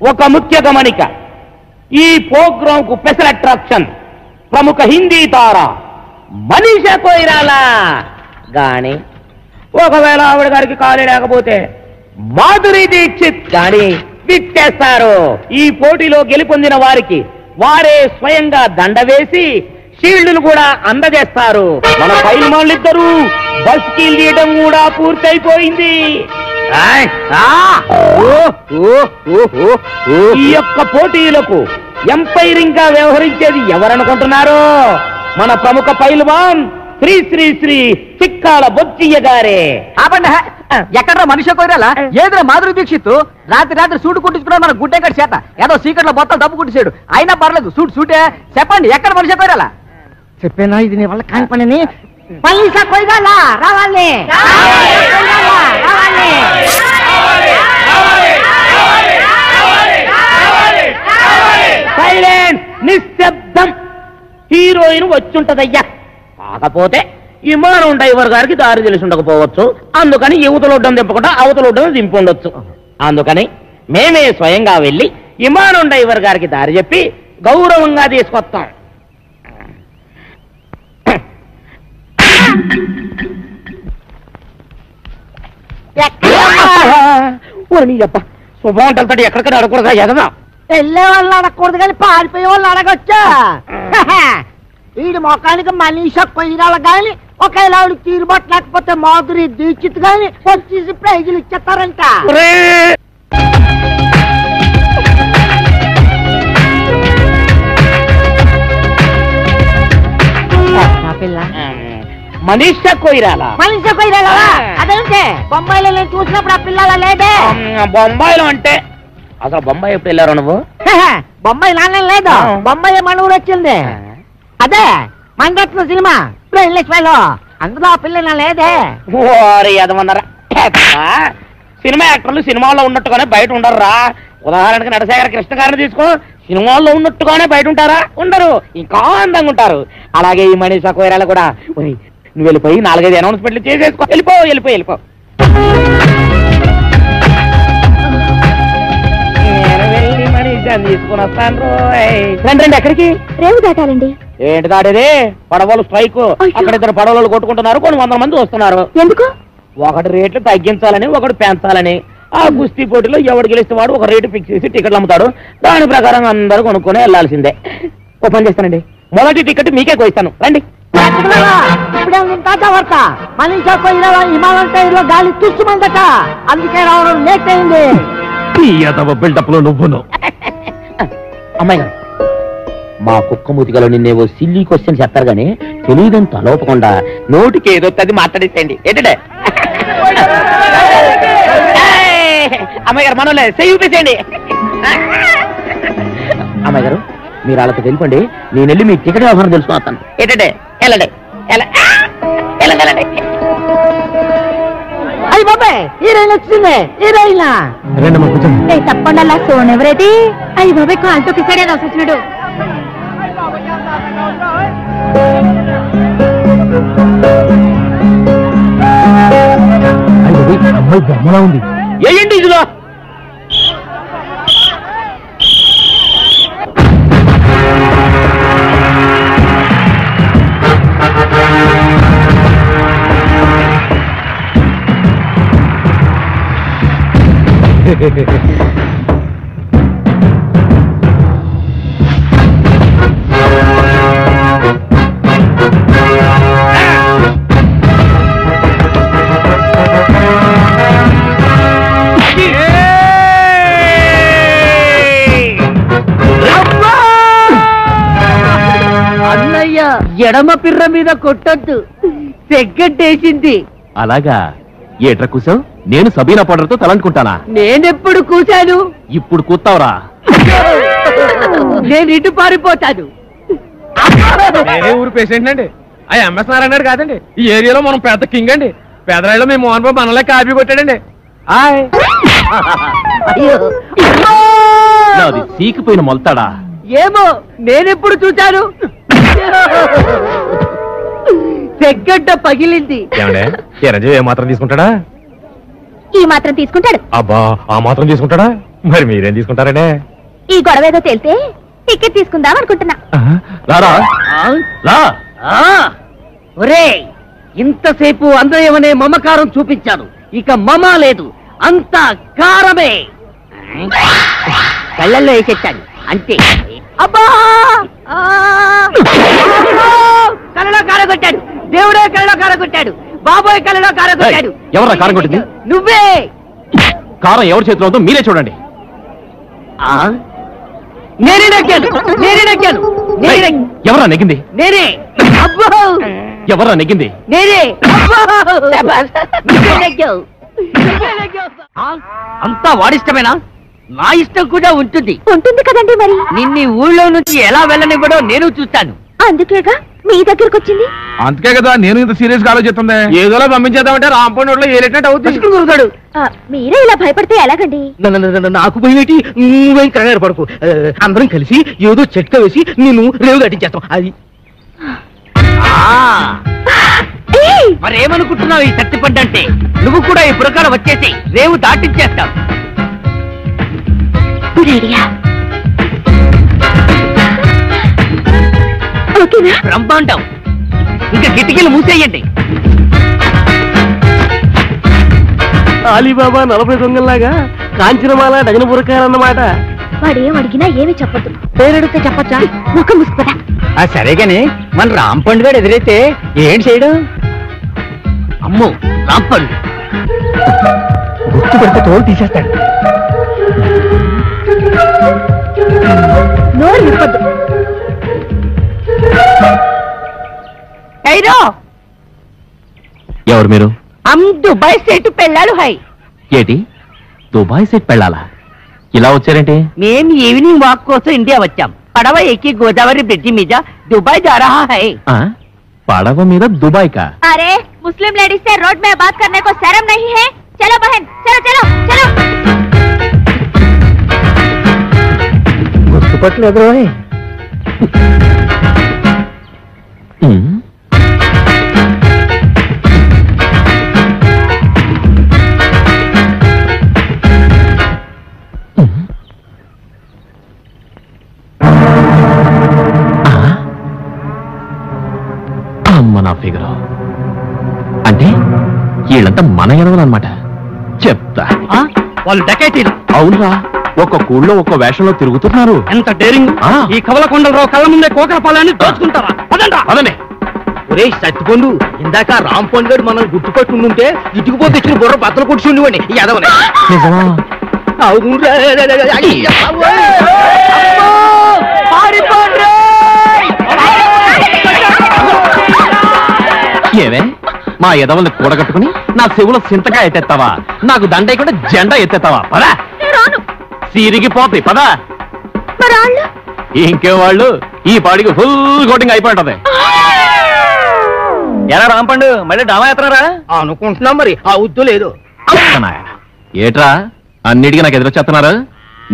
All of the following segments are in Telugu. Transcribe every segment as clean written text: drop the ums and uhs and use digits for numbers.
ఒక ముఖ్య గమనిక, ఈ ప్రోగ్రామ్ కు స్పెషల్ అట్రాక్షన్ ప్రముఖ హిందీ తార మనీషా కొయిరాలా గాని, ఒకవేళ ఆవిడ గారికి ఖాళీ లేకపోతే మాధురి దీక్షిత్ గాని విచ్చేస్తారు. ఈ పోటీలో గెలుపొందిన వారికి వారే స్వయంగా దండ వేసి షీల్డ్లు కూడా అందజేస్తారు. మన పైల్మాన్లిద్దరూ బస్ కి తీయడం కూడా పూర్తయిపోయింది. ఈ యొక్క పోటీలకు ఎంపైరింగ్ గా వ్యవహరించేది ఎవరనుకుంటున్నారు? మన ప్రముఖ పైల్వాన్ శ్రీ శ్రీ శ్రీ చిక్కాల బొజ్జయ్య గారే. ఎక్కడ మనిషి కోరాలా? ఏదో మాధురి దీక్షిత్ రాత్రి సూటు కుట్టించుకున్నాడు మన గుడ్డెక్కడి చేత. ఏదో సీక్రెట్ లో బొత్తలు డబ్బు కుట్టించాడు. అయినా పర్లేదు, సూటే. చెప్పండి, ఎక్కడ మనిషి కోరాలా? చెప్పేనా ఇది నీ వల్ల కాని పనిని? మనీషా కొయిరాలా రావాలి. సైలెన్స్, నిశ్శబ్దం. హీరోయిన్ వచ్చుంటదయ్యా. కాకపోతే విమానం డ్రైవర్ గారికి దారి తెలిసి ఉండకపోవచ్చు. అందుకని యువతలొడ్డం దింపకుండా అవతలొడ్డం దింపుండొచ్చు. అందుకని మేమే స్వయంగా వెళ్ళి విమానం డ్రైవర్ గారికి దారి చెప్పి గౌరవంగా తీసుకొస్తాం. శుభమంటలతో ఎక్కడికైనా అడగకూడదా? ఎదదా వెళ్ళే వాళ్ళు అడగకూడదు కానీ పారిపోయే వాళ్ళు అడగొచ్చా? వీడి మొఖానికి మనీషా కొయిరాల గాని, ఒకవేళ ఆవిడ తీరుబాటు లేకపోతే మాధురి దీక్షిత్ గాని వచ్చేసి ప్రైజులు ఇచ్చేస్తారంట. మనీషా కొయిరాలా? మనీషా కొయిరాలా? అదేంటే బొంబాయిలో నేను చూసినప్పుడు ఆ పిల్లల లేదే. బొంబాయిలో అంటే అసలు బొంబాయి ఎప్పుడు వెళ్ళారు నువ్వు? బొంబాయి నాన్న లేదు, బొంబాయి మన ఊరు వచ్చింది. అదే మంగట్ల సినిమా లో, అందులో ఆ పిల్ల నా లేదే. ఓరి అదమన్నారా? సినిమా యాక్టర్లు సినిమాల్లో ఉన్నట్టుగానే బయట ఉండరురా. ఉదాహరణకి నటశేఖర కృష్ణ గారిని తీసుకో, సినిమాల్లో ఉన్నట్టుగానే బయట ఉంటారా? ఉండరు, ఇంకా అందంగా ఉంటారు. అలాగే ఈ మనీషా కొయిరాలా కూడా. నువ్వు వెళ్ళిపోయి 4-5 అనౌన్స్మెంట్లు చేసేసుకో. వెళ్ళిపో. తీసుకుని వస్తాను. రండి. ఎక్కడికి? రేవు దాటాలండి. ఏంటి దాటేది? పడవలు స్ట్రైక్. అక్కడ 2 పడవలు కొట్టుకుంటున్నారు. కొన్ని 100 మంది వస్తున్నారు. ఎందుకు? ఒకటి రేట్లు తగ్గించాలని, ఒకటి పెంచాలని. ఆ కుస్తీ పోటీలో ఎవడు గెలిస్తే వాడు ఒక రేటు ఫిక్స్ చేసి టికెట్లు అమ్ముతాడు. దాని ప్రకారం అందరూ కొనుక్కొని వెళ్లాల్సిందే. ఓ పని చేస్తానండి, మొదటి టికెట్ మీకే కోయిస్తాను. రండి. మనీషా కొయిరాలా హిమాలయం టైర్లో గాలి తుస్సుమందట, అందుకే రావడం లేట్ అయింది. బిల్డప్ లో నువ్వును. అమ్మాయి గారు, మా కుక్క మూతికలో నిన్నేవో సిల్లీ క్వశ్చన్ చెప్తారు గానీ తెలియదని తలోపకుండా నోటికి ఏదో అది మాట్లాడేసేయండి. ఏంటంటే అమ్మాయి గారు, మనోలే చూపించండి. అమ్మాయి గారు, మీరు వాళ్ళతో వెళ్ళిపోండి. నేను వెళ్ళి మీ టికెట్ వ్యవహారం తెలుసుకుని వస్తాను. ఏంటంటే వెళ్ళండి. అయ్యి బాబాయ్, హీరోయిన్ వచ్చింది. హీరోయిన్ తప్పకుండా అలా సోన్ ఎవరైతే. అయ్యి బాబాయ్, కాలుతో కిసాడే వచ్చినాడు. అమ్మాయి బొమ్మలా ఉంది. ఏంటి ఇదిలో? అన్నయ్య, ఎడమ పిర్ర మీద కొట్టొద్దు, సెగ్గట్టేసింది. అలాగా? ఏట్రా కూసావు? నేను సబీనా పౌడర్తో తలంటుకుంటానా? నేనెప్పుడు కూశాను? ఇప్పుడు కూతావురా. నేను ఇటు పారిపోతాను. నేనే ఊరు పేషెంట్ అండి. ఎంఎస్ నారాయణ కాదండి. ఈ ఏరియాలో మనం పెద్ద కింగ్ అండి. పేదరాయిలో మేము మోహన్ బాబు మనలే కాపీ కొట్టాడండి. నాది సీకిపోయిన మొలతాడా? ఏమో, నేనెప్పుడు చూశాను? సెగ్గడ్డ పగిలింది. చిరంజీవి ఏమాత్రం తీసుకుంటాడా? ఈ మాత్రం తీసుకుంటాడు. అబ్బా ఆ మాత్రం తీసుకుంటాడా? మరి మీరేం తీసుకుంటారంటే? ఈ గొడవ ఏదో తేలితే టికెట్ తీసుకుందాం అనుకుంటున్నా. రారా రా. ఒరే ఇంతసేపు అందయమనే మమకారం చూపించాను, ఇక మమ లేదు, అంతా కారమే. కళ్ళల్లో వేసేచ్చాను అంతే. అబ్బా కళ్ళలో కారగొట్టాడు, దేవుడే కళ్ళలో కారగొట్టాడు, బాబోయ్ కళ్ళలో కారగొట్టాడు. ఎవరా కారం కొట్టింది? నువ్వే. కారం ఎవరి చేతిలో ఉందో మీరే చూడండి. నేనే నెగ్గాను, నేనే నెగ్గాను, ఎవరా నెగ్గింది? నేనే. అబ్బో ఎవరా నెగ్గింది? నేనే. నువ్వే నెగ్గావు. అంతా వాడిష్టమేనా? నా ఇష్టం కూడా ఉంటుంది. ఉంటుంది కదండి మరి. నిన్ని ఊళ్ళో నుంచి ఎలా వెళ్ళనివ్వడో నేను చూస్తాను. అందుకేగా మీ దగ్గరకు వచ్చింది. అందుకే కదా నేను ఇంత సీరియస్ గా ఆలోచిస్తుంది. ఏదోలా పంపించేద్దామంటే రాంపండు ఏలేటట్టు అవుతుంది. గురుగాడు మీరే ఇలా భయపడితే ఎలాగండి? నాకు భయమేటి? నువ్వేం కంగారు పడకు. అందరం కలిసి ఏదో చెట్క వేసి నేను రేవు దాటించేస్తాం. అది మరేమనుకుంటున్నావు ఈ సత్తిపండంటే? నువ్వు కూడా ఈ పురకాల వచ్చేసి రేవు దాటించేస్తావు. బ్రహ్మాండం. ఇంకా కిటికీలు మూసేయండి. అలీబాబా 40 దొంగల్లాగా కాంచనమాల డజన పురకాలన్నమాట. వాడేం అడిగినా ఏమీ చెప్పొద్దు. పేరెడితే చెప్పచ్చా? ముఖం ముసుకుపదా. సరే గాని మన రాంపండు గారు ఎదురైతే ఏం చేయడం? అమ్మో రాంపండు గుర్తుపడితే తోలు తీసేస్తాడు. నోరు నిప్పద్దు. ఎవరు మీరు? దుబాయ్ సెట్ పెళ్ళాడు. హై ఏటి దుబాయ్ సెట్ పెళ్ళాలా? ఇలా వచ్చారేంటి? మేం ఈవినింగ్ వాక్ కోసం ఇండియా వచ్చాం. పడవ ఎక్కి గోదావరి బ్రిడ్జి మీద దుబాయ్ जा रहा है. పడవ మీద దుబాయ్ కా? अरे मुस्लिम लेडीज से रोड में बात करने को शर्म नहीं है? चलो बहन, चलो चलो चलो. గుర్తుపట్టలేదు. అమ్మ నా ఫిగర్. అంటే వీళ్ళంతా మన ఎనవలన్నమాట. చెప్తా. వాళ్ళు డకైటీలు. అవునరా, ఒక్క కూళ్ళో ఒక్క వేషంలో తిరుగుతున్నారు. ఎంత డేరింగ్! ఈ కవలకొండలరావు కళ్ళ ముందే కోకరపాలని దోచుకుంటారా? అదనే ఒరే సత్తిపండు, ఇందాక రాంపండు గారు మనం గుర్తుపట్టుకుంటే ఇటుకుపోతే ఇచ్చిన బుర్ర బద్దలు కొట్టి ఉండేవాడిని. ఈ ఎదవని నిజమా? ఏవే మా ఎదవల్ని కూడగట్టుకుని నా చెవులో సింతగా ఎత్తేస్తావా? నాకు దండేయకుండా జెండా ఎత్తేస్తావా? పదా సిరిగిపోతాయి. పదా ఇంకే వాళ్ళు ఈ పాడికి ఫుల్ కోటింగ్ అయిపోయి ఉంటది. ఎలా రాంపండు మళ్ళీ డామా ఎత్తనారా? అనుకుంటున్నాం మరి. ఆ ఉద్దు లేదు. ఏట్రా అన్నిటికీ నాకు ఎదురొచ్చేస్తున్నారు?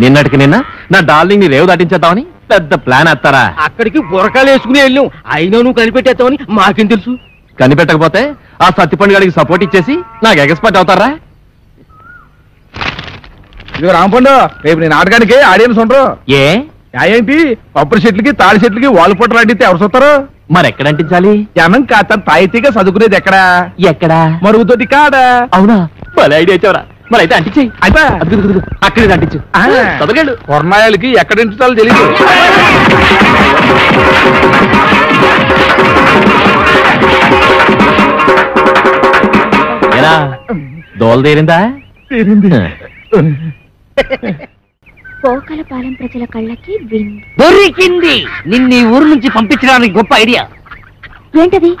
నిన్నటికి నిన్న నా డార్లింగ్ ని రేవు దాటించేద్దామని పెద్ద ప్లాన్ వేస్తారా? అక్కడికి బురకాలు వేసుకుని వెళ్ళాం. అయినా నువ్వు కనిపెట్టేస్తావని మాకేం తెలుసు? కనిపెట్టకపోతే ఆ సత్తిపండు గారికి సపోర్ట్ ఇచ్చేసి నాకు ఎక్స్పర్ట్ అవుతారా? ఇది రాంపండు, రేపు నీ నాటకానికి ఆడియన్స్ ఉండరు. ఏ ఏంటి కొబ్బరి చెట్లకి తాడి చెట్లకి వాళ్ళు పొట్టలు అడిగితే ఎవరు చూస్తారు? మరి ఎక్కడ అంటించాలి? జనం కాస్త తాయితీగా చదువుకునేది ఎక్కడా? ఎక్కడా? మరుగుతోటి కాడా? అవునా, భలే ఐడియా ఇచ్చావరా. మరి అయితే అంటించేయి. అయితే అక్కడే అంటించు. చదవగలడు. కొరనాయాలకి ఎక్కడ ఇంటాలో తెలియదు. ఎలా దోల తీరిందా? పోకలపాలెం ప్రజల కళ్ళకి విందు దొరికింది. నిన్న ఈ ఊరు నుంచి పంపించడానికి గొప్ప ఐడియా. ఏంటది?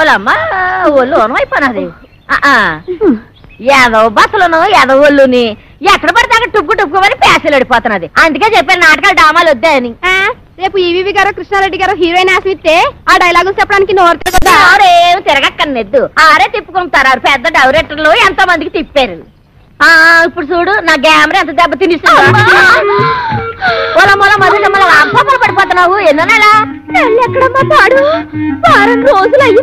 ఓలమ్మా ఒళ్ళు అయిపోయినది. ఏదో బస్సులను ఏదో ఒళ్ళుని ఎక్కడ పడితే అక్కడ టుక్కు టుక్కుమని పేసలు అడిపోతున్నది. అందుకే చెప్పాను నాటకాలు డామాలు వద్దా అని. రేపు ఈవీవి గారు కృష్ణారెడ్డి గారు హీరోయిన్ ఆశిస్తే ఆ డైలాగులు చెప్పడానికి నోరుతో ఏం తిరగక్కర్నెద్దు. ఆరే తిప్పుకుంటారు. పెద్ద డైరెక్టర్లు ఎంతో మందికి తిప్పారు. ఇప్పుడు చూడు నా గ్యామర ఎంత దెబ్బ తినిస్తుందో. అప్పలు పడిపోతున్నావు. ఎన్నో నెల ఎక్కడమ్మా తాడు? వారం రోజులు అయ్యి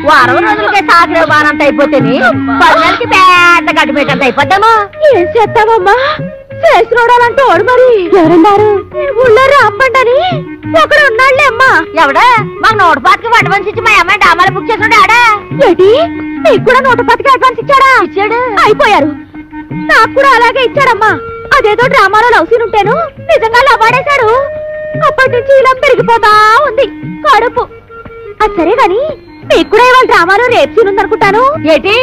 వారం రోజులకే సాగరే వారంత అయిపోతేని 10 నెలలకి పెద్ద గడ్డిమేటంత అయిపోతాము. ఏం చేస్తావమ్మా? చేసి చూడాలంటే ఓడు మరి. ఎవరున్నారు? ఊళ్ళో రాంపండని ఒకడు ఉన్నాడులే అమ్మా. ఎవడా? మాకు 100 అడ్వాన్స్ ఇచ్చి మా అమ్మాయి డామాలు బుక్ చేసాడు. ఆడా ఏంటి? నీకు కూడా 110 అడ్వాన్స్ ఇచ్చాడా? ఇచ్చాడు. అయిపోయారు. నాకు కూడా అలాగే ఇచ్చాడమ్మా. అదేదో డ్రామాలో లవ్ సీన్ ఉంటేను నిజంగా లవ్ ఆడేశాడు. అప్పటి నుంచి ఇలా పెరిగిపోతా ఉంది కడుపు. అది సరే గాని మీకు కూడా ఇవాళ డ్రామాలో రేప్ సీన్ ఉందనుకుంటాను. ఏంటి?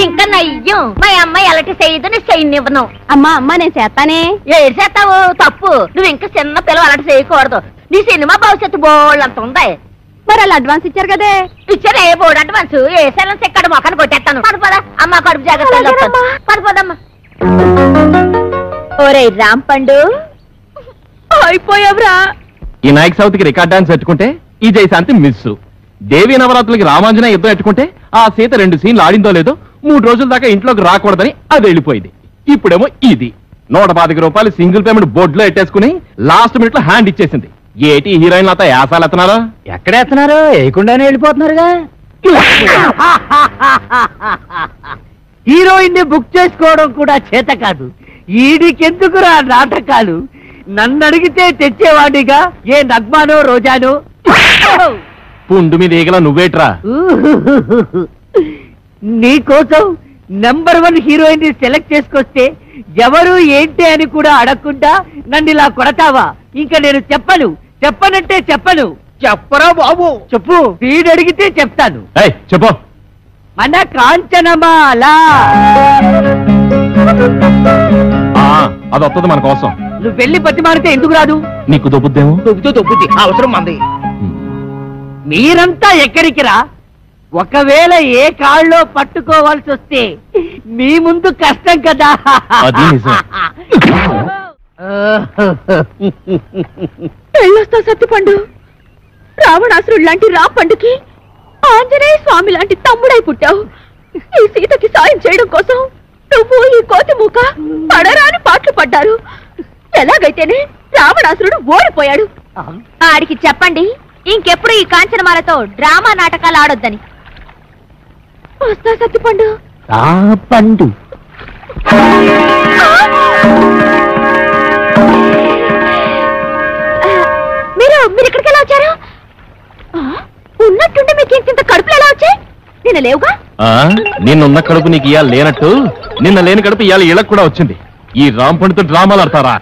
ఇంకా నయ్యం. మా అమ్మాయి ఎలాంటి చేయదు, నీ చేయనివ్వను. అమ్మ నేను చేస్తానే. ఏడు చేస్తావు? తప్పు. నువ్వు ఇంకా చిన్న పిల్లలు అలాంటి చేయకూడదు. నీ సినిమా భవిష్యత్తు బోళ్ళంత ఉంది. మరి వాళ్ళు అడ్వాన్స్ ఇచ్చారు కదే. ఇచ్చారే బోర్డు అడ్వాన్స్. ఏ సెలెన్స్ ఎక్కడ మొక్కను కొట్టేస్తాను. పడిపోదా అమ్మ, కడుపు జాగ్రత్త. పడిపోదమ్మా. ఓరే రాంపండు, అయిపోయావురా. ఈ నాయక్ సౌత్కి రికార్డ్ డాన్స్ పెట్టుకుంటే ఈ జయశాంతి మిస్. దేవీ నవరాత్రులకి రామాంజన యుద్ధం పెట్టుకుంటే ఆ సీత 2 సీన్లు ఆడిందో లేదో 3 రోజుల దాకా ఇంట్లోకి రాకూడదని అది వెళ్ళిపోయింది. ఇప్పుడేమో ఇది 125 రూపాయలు సింగిల్ పేమెంట్ బోర్డులో ఎట్టేసుకుని లాస్ట్ మినిట్ లో హ్యాండ్ ఇచ్చేసింది. ఏటి హీరోయిన్ అంతా యాసాలు ఎత్తున్నారో? ఎక్కడెత్తున్నారు? వేయకుండానే వెళ్ళిపోతున్నారుగా. హీరోయిన్ ని బుక్ చేసుకోవడం కూడా చేత కాదు. ఈడికెందుకురా నాటకాలు? నన్ను అడిగితే తెచ్చేవాడిగా ఏ నగ్మానో రోజానో. పుండు మీద ఈగల నువ్వేట్రా? నీకోసం నెంబర్ 1 హీరోయిన్ ని సెలెక్ట్ చేసుకొస్తే ఎవరు ఏంటి అని కూడా అడగకుండా నన్ను ఇలా కొడతావా? ఇంకా నేను చెప్పనంటే చెప్పను. చెప్పరా బాబు? చెప్పు. వీడు అడిగితే చెప్తాను. చెప్పు. మన కాంచనమాల అది వస్తుంది మన కోసం. నువ్వు వెళ్ళి బతిమాలితే ఎందుకు రాదు? నీకు దొబ్బుద్దేమో. దొబ్బుద్ది. అవసరం మంది. మీరంతా ఎక్కడికి రా? ఒకవేళ ఏ కాళ్ళలో పట్టుకోవాల్సి వస్తే మీ ముందు కష్టం కదా. అది నిజం. పెళ్ళొస్తా సత్తుపండు. రావణాసురుడు లాంటి రాంపండుకి ఆంజనేయ స్వామి లాంటి తమ్ముడై పుట్టావు. ఈ సీతకి సాయం చేయడం కోసం నువ్వు ఈ కోతి మూక పడరాని పాటలు పడ్డారు. ఎలాగైతేనే రావణాసురుడు ఓడిపోయాడు. ఆడికి చెప్పండి ఇంకెప్పుడు ఈ కాంచనమాలతో డ్రామా నాటకాలు ఆడొద్దని. వస్తా సత్తుపండు. పండు మీరు ఇక్కడికి ఎలా వచ్చారు? ఉన్నట్టుండి మీకు ఇంత కడుపులు ఎలా వచ్చాయి? నిన్న లేవుగా. నిన్నున్న కడుపు నీకు ఇవాళ లేనట్టు నిన్న లేని కడుపు ఇవాళ ఇళ్ళకు కూడా వచ్చింది. ఈ రాంపండితో డ్రామాలు ఆడతారా?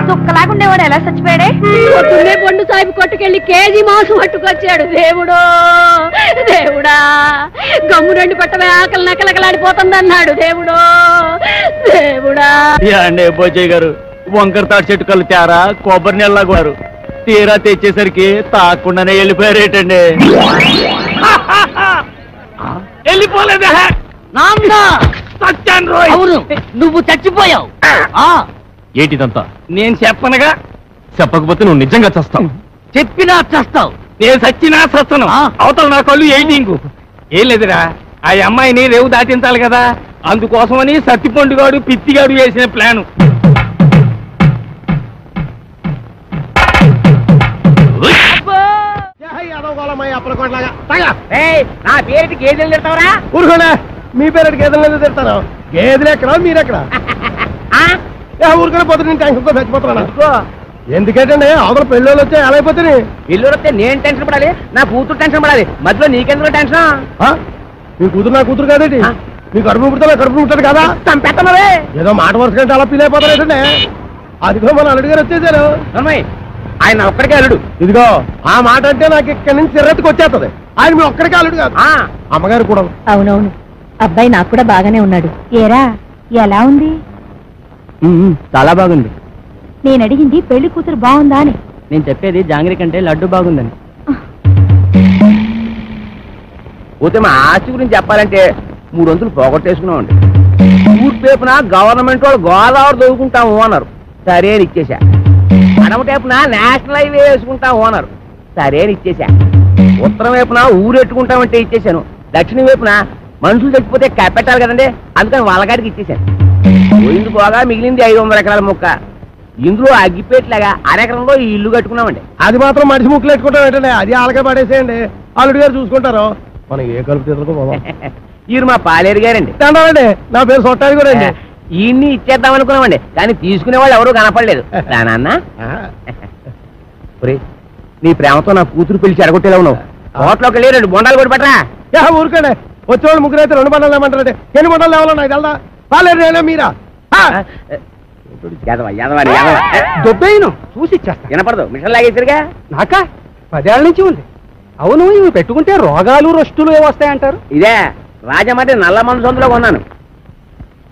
దుఃఖలాగుండేవాడు ఎలా చచ్చిపోయాడే? పొద్దున్నే పండు సాహిబ్ కొట్టుకెళ్ళి కేజీ మాంసం పట్టుకొచ్చాడు. దేవుడా గమ్ము 2 పట్టవే ఆకలి నకలకలాడిపోతుంది అన్నాడు. దేవుడా అండి బోజయ్య గారు వంకర తాటి చెట్టు కళ్ళు తేరా కొబ్బరి నీళ్ళ గారు తీరా తెచ్చేసరికి తాకుండానే వెళ్ళిపోయారేటండి. వెళ్ళిపోలేదా? అవును, నువ్వు చచ్చిపోయావు. ఏటిదంతా? నేను చెప్పనగా. చెప్పకపోతే నువ్వు నిజంగా చస్తావు. చెప్పినా చస్తావు. నేను సచ్చినా సస్తను. అవతల నా కళ్ళు ఎయిటింగు. ఏం లేదురా, ఆ అమ్మాయిని రేవు దాటించాలి కదా, అందుకోసమని సత్తిపండుగాడు పిత్తిగాడు వేసిన ప్లాను. నా పేరుకి గేదెలు తిడతావరా? ఊరుకోనా, మీ పేరు గేదెలు తిడతాను. గేదెలు ఎక్కడా మీరెక్కడా? ఊరుకునే పోతే నేను టెన్షన్తో చచ్చిపోతున్నా. ఎందుకంటే అవతల పెళ్ళోళ్ళు వచ్చే ఎలా అయిపోతుంది? ఇల్లు వస్తే నేను టెన్షన్ పడాలి, నా కూతురు టెన్షన్ పడాలి. మధ్యలో నీకెందుకు టెన్షన్? మీ కూతురు నా కూతురు కాదేంటి? మీ కడుపు పుడతా కడుపు ఉంటుంది కదా. పెట్టమవే ఏదో మాట వరుస కంటే అలా ఫీల్ అయిపోతారేటండి. అదిగో మన అల్లుడు గారు వచ్చేసారు. ఆయన ఒక్కడికే అల్లుడు. ఇదిగో ఆ మాట అంటే నాకు ఇక్కడి నుంచి చిరెత్తుకు వచ్చేస్తుంది. ఆయన మీ ఒక్కడికే అల్లుడు కాదు, అమ్మగారు కూడా. అవునవును, అబ్బాయి నాకు కూడా బాగానే ఉన్నాడు. ఏరా ఎలా ఉంది? చాలా బాగుంది. నేను అడిగింది పెళ్లి కూతురు బాగుందా అని. నేను చెప్పేది జాంగిరి కంటే లడ్డు బాగుందని. పోతే మా ఆస్తి గురించి చెప్పాలంటే 3 వంతులు పోగొట్టేసుకున్నామండి. ఊరు పేపున గవర్నమెంట్ వాళ్ళు గోదావరి దొరుకుంటాము అన్నారు. సరే అని ఇచ్చేసా. అడమ టైపున నేషనల్ హైవే వేసుకుంటాము అన్నారు. సరే అని ఇచ్చేసా. ఉత్తరం వైపున ఊరెట్టుకుంటామంటే ఇచ్చేసాను, దక్షిణం వైపున మనుషులు చచ్చిపోతే కప్పెట్టాలి కదండి, అందుకని వాళ్ళగాడికి ఇచ్చేసాను. పోయింది పోగా మిగిలింది 500 ఎకరాల మొక్క. ఇందులో అగ్గిపేట్లాగా అరెకరంలో ఈ ఇల్లు కట్టుకున్నామండి. అది మాత్రం మనిషి ముక్కులు పెట్టుకుంటాం ఏంటండి, అది ఆలకే పడేసేయండి, అల్లుడి గారు చూసుకుంటారు. మనం ఏ కలుపు తీసుకో. ఈయన మా పాలేరు గారండి. తండ్రి నా పేరు సొట్టాది కూడా అండి. ఈయన్ని ఇచ్చేద్దాం అనుకున్నామండి, కానీ తీసుకునే వాళ్ళు ఎవరూ కనపడలేదు. నాన్న నీ ప్రేమతో నా కూతురు పిలిచి అడగొట్టేలా ఉన్నావు. హోటల్లోకి వెళ్ళి 2 బొండాలు కూడా పెట్టరా. ఊరుకోండి, వచ్చేవాళ్ళు ముగ్గురు అయితే 2 బండలు లేమంటారంటే ఎన్ని బండలు లేవాలో నాకు తెలదా? పాలేరు నేనే మీరా? దొబ్బేను చూసి ఇచ్చేస్తా. వినపడదు, మిషన్ లాగేసరిగా. నాకా 10 ఏళ్ల నుంచి ఉంది. అవును, ఇవి పెట్టుకుంటే రోగాలు రొస్టులు ఏమొస్తాయంటారు? ఇదే రాజమండ్రి నల్ల మందు సందులో కొన్నాను.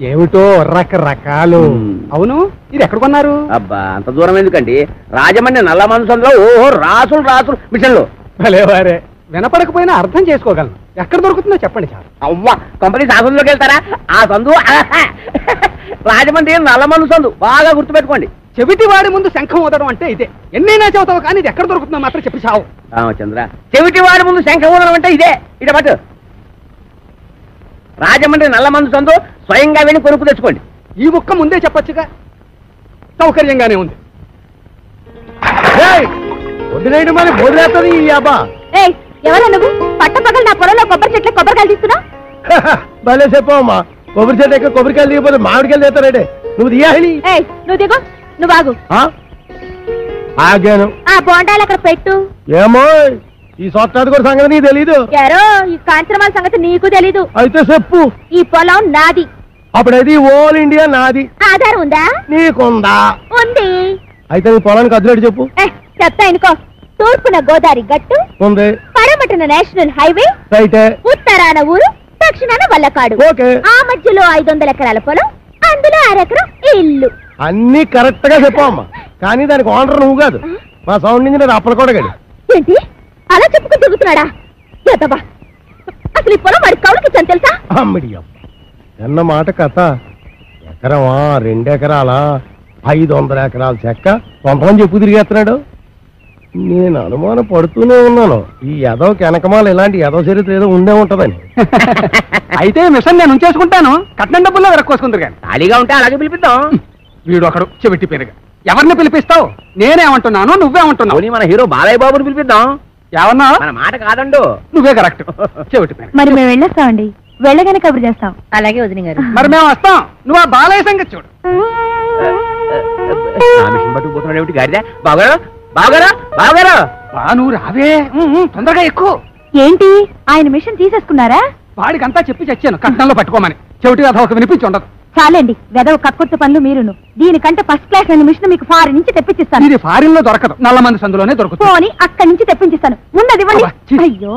ఏమిటో రకరకాలు. అవును, ఇది ఎక్కడ కొన్నారు? అబ్బా అంత దూరం ఎందుకండి, రాజమండ్రి నల్ల మందు సందులో. ఓహో, రాసులు రాసులు మిషన్లు. భలేవారే, వినపడకపోయినా అర్థం చేసుకోగలను. ఎక్కడ దొరుకుతుందో చెప్పండి చాలు. అవ్వా, కంపెనీ సందులోకి వెళ్తారా? ఆ సందు రాజమండ్రి నల్ల మందు సందు, బాగా గుర్తుపెట్టుకోండి. చెవిటి వాడి ముందు శంఖం ఊదడం అంటే ఇదే. ఎన్నైనా చెబుతావు కానీ ఇది ఎక్కడ దొరుకుతుందో మాత్రం చెప్పి చావు. రామచంద్ర, చెవిటి వాడి ముందు శంఖం ఊదడం అంటే ఇదే. ఇట పట్టు, రాజమండ్రి నల్ల మందు సందు, స్వయంగా వెళ్ళి కొనుక్కు తెచ్చుకోండి. ఈ ముక్క ముందే చెప్పొచ్చుగా, సౌకర్యంగానే ఉంది. వదిలేండి, మరి వదిలేస్తుంది ఈ అబ్బా. ఎవరా నువ్వు? పట్టపగలు నా పొలంలో కొబ్బరి చెట్లు కొబ్బరికాయలు తీస్తున్నా? భలే చెప్పమ్మా, కొబ్బరి చెట్టు ఎక్క కొబ్బరికాయలు దిగిపోతే మామిడికాయలు తీస్తారంటే నువ్వు దియాలి. నువ్వు దిగు, నువ్వు ఆగు. ఆగాను. ఆ బోండాలు అక్కడ పెట్టు. ఏమో ఈ సొట్టాది కూడా సంగతి నీకు తెలీదు. యారో, ఈ కాంచనమాల సంగతి నీకు తెలీదు. అయితే చెప్పు. ఈ పొలం నాది. అప్పుడైతే ఓల్ ఇండియా నాది. ఆధారం ఉందా? నీకుందా? ఉంది. అయితే నీ పొలానికి అదిలేడు చెప్పు. చెప్తా అనుకో. తూర్పున గోదావరి గట్టు ఉంది, పడమటన నేషనల్ హైవే, రైటే, ఉత్తరాన ఊరు, దక్షిణాన వల్లకాడు. ఓకే. ఆ మధ్యలో 500 ఎకరాల పొలం, అందులో 1 ఎకరం ఇల్లు. అన్ని కరెక్ట్ గా చెప్పమ్మా, కానీ దానికి ఓనర్ నువ్వు కాదు, మా సౌండ్ ఇంజనీర్ అప్పల కూడా గడి. ఏంటి అలా చెప్పుకుని తిరుగుతున్నాడా? ఎదవా, అసలు ఈ పొలం వాడి కౌలుకి ఇచ్చాను తెలుసా? అమ్మడియం ఎన్న మాట కథ. ఎకరమా 2 ఎకరాలా 500 ఎకరాల చెక్క కొంతమంది చెప్పు తిరిగేస్తున్నాడు. నేను అనుమానం పడుతూనే ఉన్నాను, ఈ యదవ కెనకమాల ఇలాంటి యదవ చరిత్ర ఏదో ఉండే ఉంటదని. అయితే మిషన్ నేను ఉంచేసుకుంటాను, కట్నం డబ్బుల్లో వెరక్కోసుకుందరు కానీ. ఖాళీగా ఉంటే అలాగే పిలిపిద్దాం. వీడు ఒకడు చెవిటి పేరుగా. ఎవరిని పిలిపిస్తావు? నేనేమంటున్నాను, నువ్వేమంటున్నావు? మన హీరో బాలయ్య బాబుని పిలిపిద్దాం. ఏమన్నా? మన మాట కాదండు. నువ్వే కరెక్ట్, చెవిటి పేరు. మరి మేము వెళ్ళొస్తామండి, వెళ్ళగానే కబురు చేస్తాం. అలాగే వదిన గారు. మరి మేము వస్తాం, నువ్వు ఆ బాలయ్య సంగతి చూడు. మిషన్ పట్టుకుపోతున్నాడు ఏమిటి గారిదా? బావగారు, బావగారు, బావగారు. నువ్వు రావే, తొందరగా ఎక్కువ. ఏంటి, ఆయన మిషన్ తీసేసుకున్నారా? వాడికంతా చెప్పి చచ్చాను కట్నంలో పట్టుకోమని. చెవిటి కథ ఒక వినిపించి ఉండదు. చాలండి, వెదవ కక్కుర్తి పనులు మీరును. దీనికంటే ఫస్ట్ క్లాస్ అయిన మిషన్ మీకు ఫారిన్ నుంచి తెప్పించిస్తాను. ఇది ఫారిన్ లో దొరకదు, నల్ల మంది సందులోనే దొరుకుతుంది. పోని అక్కడి నుంచి తెప్పించిస్తాను, ముందది ఇవ్వండి. అయ్యో,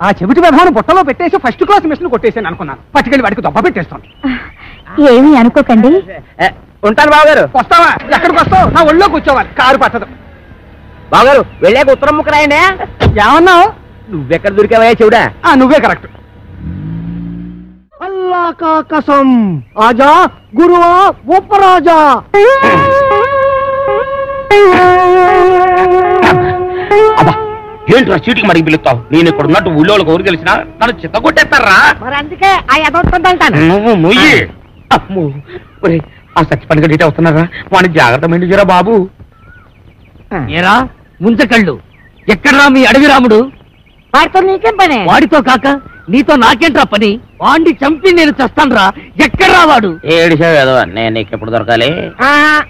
ఆ చెవిటి విధానం బుట్టలో పెట్టేసి ఫస్ట్ క్లాస్ మిషన్ కొట్టేసాను అనుకున్నాను. పట్టుకెళ్ళి వాడికి దొబ్బ పెట్టేస్తాను. ఏమీ అనుకోకండి. ఉంటాను బావగారు. వస్తావా? ఎక్కడికి వస్తావు? నా ఒళ్ళో కూర్చోవాలి, కారు పట్టదు. బావగారు వెళ్ళాక ఉత్తరం ముక్క రాయండి. ఏమన్నావు? నువ్వెక్కడ దొరికావా చెవుడా? నువ్వే కరెక్ట్. అల్లా కా కసం, ఆజా గురువా ఉపరాజా. అబ్బా ఏంట్రా చీటికి మడికి పిలుస్తావు? నేను ఇక్కడ ఉన్నట్టు ఊళ్ళో ఊరు తెలిసినా నన్ను చిత్త కొట్టేస్తారా? మరి అందుకే ఆ ఎదవుతుందంటాను. నువ్వు మొయ్యి. అమ్మో, ఆ సచ్చిపని గడిటే వస్తున్నారా? వాడిని జాగ్రత్త మెండుజరా బాబు. ఏరా ముంచకళ్ళు, ఎక్కడ్రా మీ అడవి రాముడు? వాడితో నీకేం పని? వాడితో కాక నీతో నాకేంట్రా పని? వాడిని చంపి నేను చస్తాన్రా. ఎక్కడ్రా వాడు? ఏడిసావు నేను నీకు ఎప్పుడు దొరకాలి?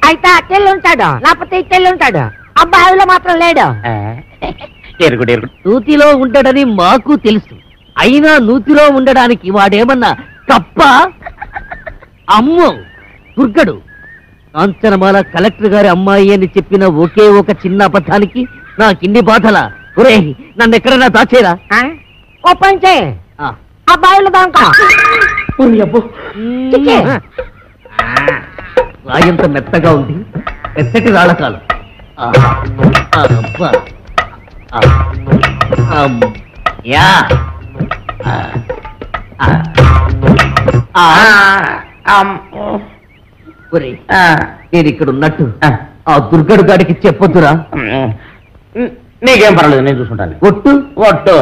అయితే అట్టెళ్ళి ఉంటాడు, లేకపోతే ఇట్టెళ్ళి ఉంటాడు. అబ్బాయిలో మాత్రం లేడు. ఎరుగుడు ఎరుగుడు నూతిలో ఉంటాడని మాకు తెలుసు, అయినా నూతిలో ఉండడానికి వాడేమన్నా తప్ప? అమ్మో దుర్గడు, కాంచనమాల కలెక్టర్ గారి అమ్మాయి అని చెప్పిన ఒకే ఒక చిన్న అబద్ధానికి నాకిన్ని బాధలా? ఒరే నన్ను ఎక్కడైనా దాచేరా? ఓ పని చేయి, అబ్బాయిలు దాంకా రాయంత మెత్తగా ఉంది, మెత్తటి రాళ్ళకాలు. నేను ఇక్కడ ఉన్నట్టు ఆ దుర్గడు గాడికి చెప్పొద్దురా? నీకేం పర్వాలేదు, నేను చూసుకుంటాను. ఒట్టు ఒట్టు.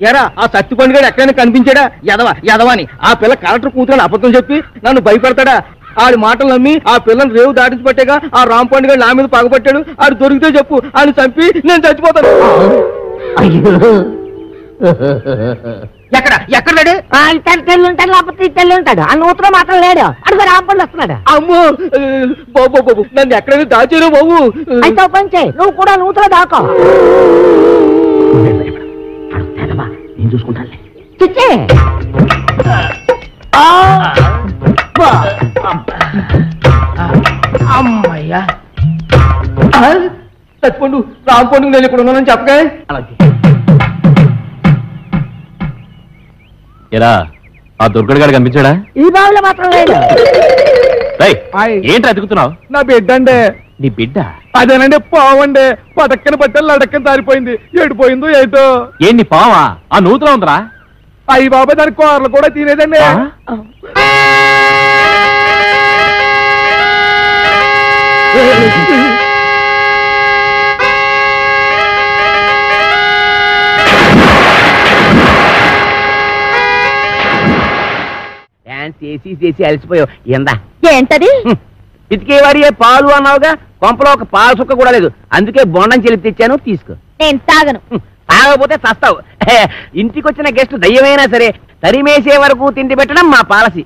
ఎరా ఆ సత్తిపండు గారు ఎక్కడైనా కనిపించాడా? యదవాని ఆ పిల్ల కలెక్టర్ కూతురని అబద్ధం చెప్పి నన్ను భయపెడతాడా? ఆడి మాటలు నమ్మి ఆ పిల్లని రేవు దాటించి పట్టేగా ఆ రాంపండు గారు నా మీద పగబట్టాడు. ఆడు దొరికితే చెప్పు, ఆయన చంపి నేను చచ్చిపోతాను. ఎక్కడ లేడు? తెల్లి ఉంటాడు, లేకపోతే తెల్లి ఉంటాడు. ఆ నూతన మాత్రం లేడు. అడుగు రాంపండు వస్తున్నాడు. అమ్మో బాబు నన్ను ఎక్కడైనా దాచారు బాబు. అయితే ఓ పని చేయి, నువ్వు కూడా నూతన దాకో. నేను చూసుకుంటాను. చిచ్చే అమ్మయ్యా, సత్తిపండు రాంపండుకు నేను ఇక్కడ ఉన్నానని చెప్పగా. ఎరా ఆ దుర్గడు గారు కనిపించాడా? ఈ బావిలో మాత్రం లేదు. ఏంటి అతుకుతున్నావు? నా బిడ్డ అండి. నీ బిడ్డ? అదేనండి పావండి. పటక్కన పట్టాలి లడక్కన దారిపోయింది. ఏడిపోయిందో ఏదో. ఏంటి పావా? ఆ నూతులో ఉందరా? అయ్యి బాబా దాని కూరలు కూడా తినేదండి. చేసి అలసిపోయావు. ఎందా ఏంటది? ఇతికేవాడి పాలు అన్నావుగా, కొంపలో ఒక పాల సుక్క కూడా లేదు. అందుకే బొండం చెల్లి తెచ్చాను, తీసుకో. నేను తాగను. తాగకపోతే చస్తావు. ఇంటికి వచ్చిన గెస్ట్ దయ్యమైనా సరే తరిమేసే వరకు తిండి పెట్టడం మా పాలసీ.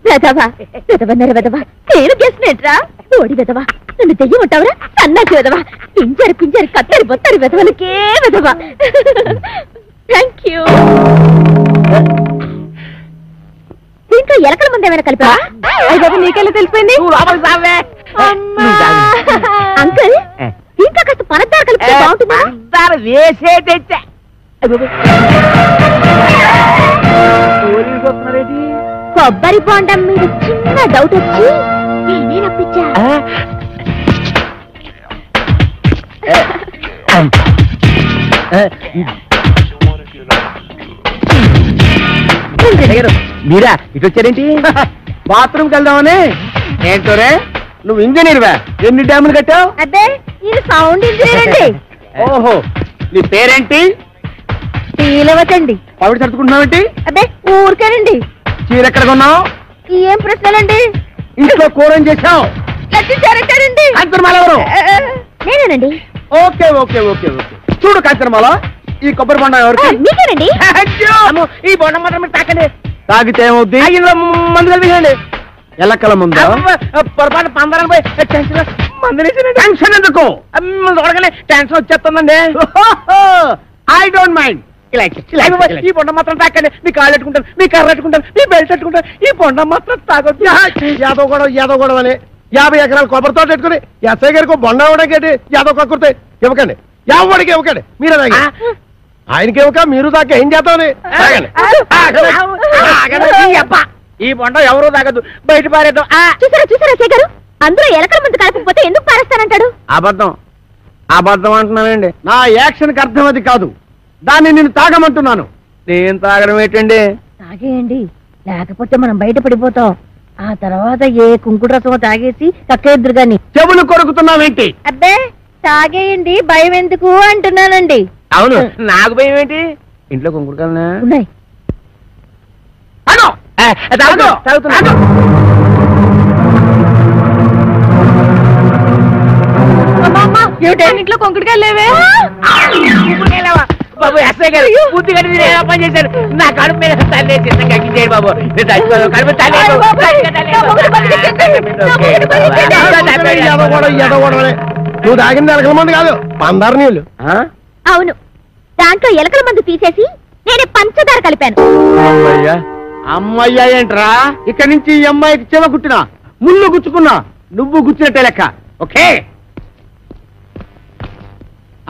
వెదవా వెదవన్నారు వెదవా. నేను గెస్ట్రా ఓడి వెదవా. నన్ను దెయ్యం ఉంటావురా సన్నాసి వెదవా. పింజరి కత్తరి బొత్తరి వెదవలకే వెదవా. Thank you. దీంట్లో ఎలకల ముందు ఏమైనా కలిపా? నీకెళ్ళి తెలిసిపోయింది. అంకుల్ దీంట్లో కాస్త పనద్దారు కలిపితే బాగుంటుందా? వేసే తెచ్చా. కొబ్బరి బొండం మీద చిన్న డౌట్ వచ్చి నేనే రప్పించా. మీరా ఇటు వచ్చారేంటి? బాత్రూమ్కి వెళ్దామని. ఏంటోరే నువ్వు ఇంజనీర్వా? ఎన్ని డ్యాములు కట్టావు? అదే ఇది సౌండ్ ఇంజనీర్ అండి. ఓహో, నీ పేరేంటి? తీలవచ్చండి. పవిడి తడుచుకుంటున్నావేంటి? అదే ఊరికేనండి. చీర ఎక్కడ కొన్నావు? ఏం ప్రశ్నలండి? ఇంట్లో కూర ఏం చేసావు? చేరట్టారండి. కాంచనమాల ఎవరు? నేనేనండి. Okay okay okay okay. చూడు కాంచనమాల, ఈ కొబ్బరి బొండం ఎవరికి? మీకేనండి. ఈ బొండం మాత్రం మీరు తాకండి. తాగితే ఏమవుద్ది? మందు కలిపేయండి. ఎల్లక్కల ముందు పొరపాటు పందరాలు పోయి టెన్షన్ ఎందుకు? టెన్షన్ వచ్చేస్తుందండి. I don't mind. ఈ బొండం మాత్రం తాకండి. మీ కాళ్ళు పెట్టుకుంటాను, మీ కర్ర పెట్టుకుంటాను, మీ బెల్ట్ పెట్టుకుంటాను. ఈ బొండం మాత్రం తాగొద్దు. యాదవ్ గొడవ అని 50 ఎకరాల కొబ్బరి తోట పెట్టుకుని ఎస్ఐ గారికి బొండ ఇవ్వడానికి యాదవ్ కక్కుర్తే ఇవ్వకండి. ఎవరికి ఇవ్వకండి. మీరే తాగి ఆయనకి ఇవ్వక మీరు దాకా ఏం చేద్దామని ఈ బొండం ఎవరూ తాగదు, బయట పారేద్దాం. చూసారా శేఖరు, అందరూ ఎలకల ముందు కలపకపోతే ఎందుకు పారేస్తానంటాడు? అబద్ధం అంటున్నానండి. నా యాక్షన్కి అర్థం అది కాదు. దాన్ని నేను తాగమంటున్నాను. నేను తాగడం ఏంటండి? తాగేయండి, లేకపోతే మనం బయట పడిపోతాం. ఆ తర్వాత ఏ కుంకుడు రసమో తాగేసి కక్కేద్దరు గాని. చెవులు కొరుకుతున్నావేంటి? అబ్బే తాగేయండి, భయం ఎందుకు అంటున్నానండి. అవును, నాకు భయం ఏంటి? ఇంట్లో కుంకుడుకాయలనా ఉన్నాయి. ఇంట్లో కొంకుడుకాయలు లేవే. బాబు ఎస్ఐ గారు బుద్ధి కట్టి పని చేశారు. నా కడుపు మీద తల్లి చిన్నగా బాబు. కడుపు నువ్వు తాగింది ఎలకల మంది కాదు, పందారు నీళ్ళు. అవును, దాంట్లో ఎలకల మందు తీసేసి నేను పంచదార కలిపాను. అమ్మయ్యా ఏంట్రా? ఇక్కడి నుంచి ఈ అమ్మాయికి చెవ కుట్టినా ముళ్ళు గుచ్చుకున్నా నువ్వు గుచ్చినట్టే లెక్క. ఓకే,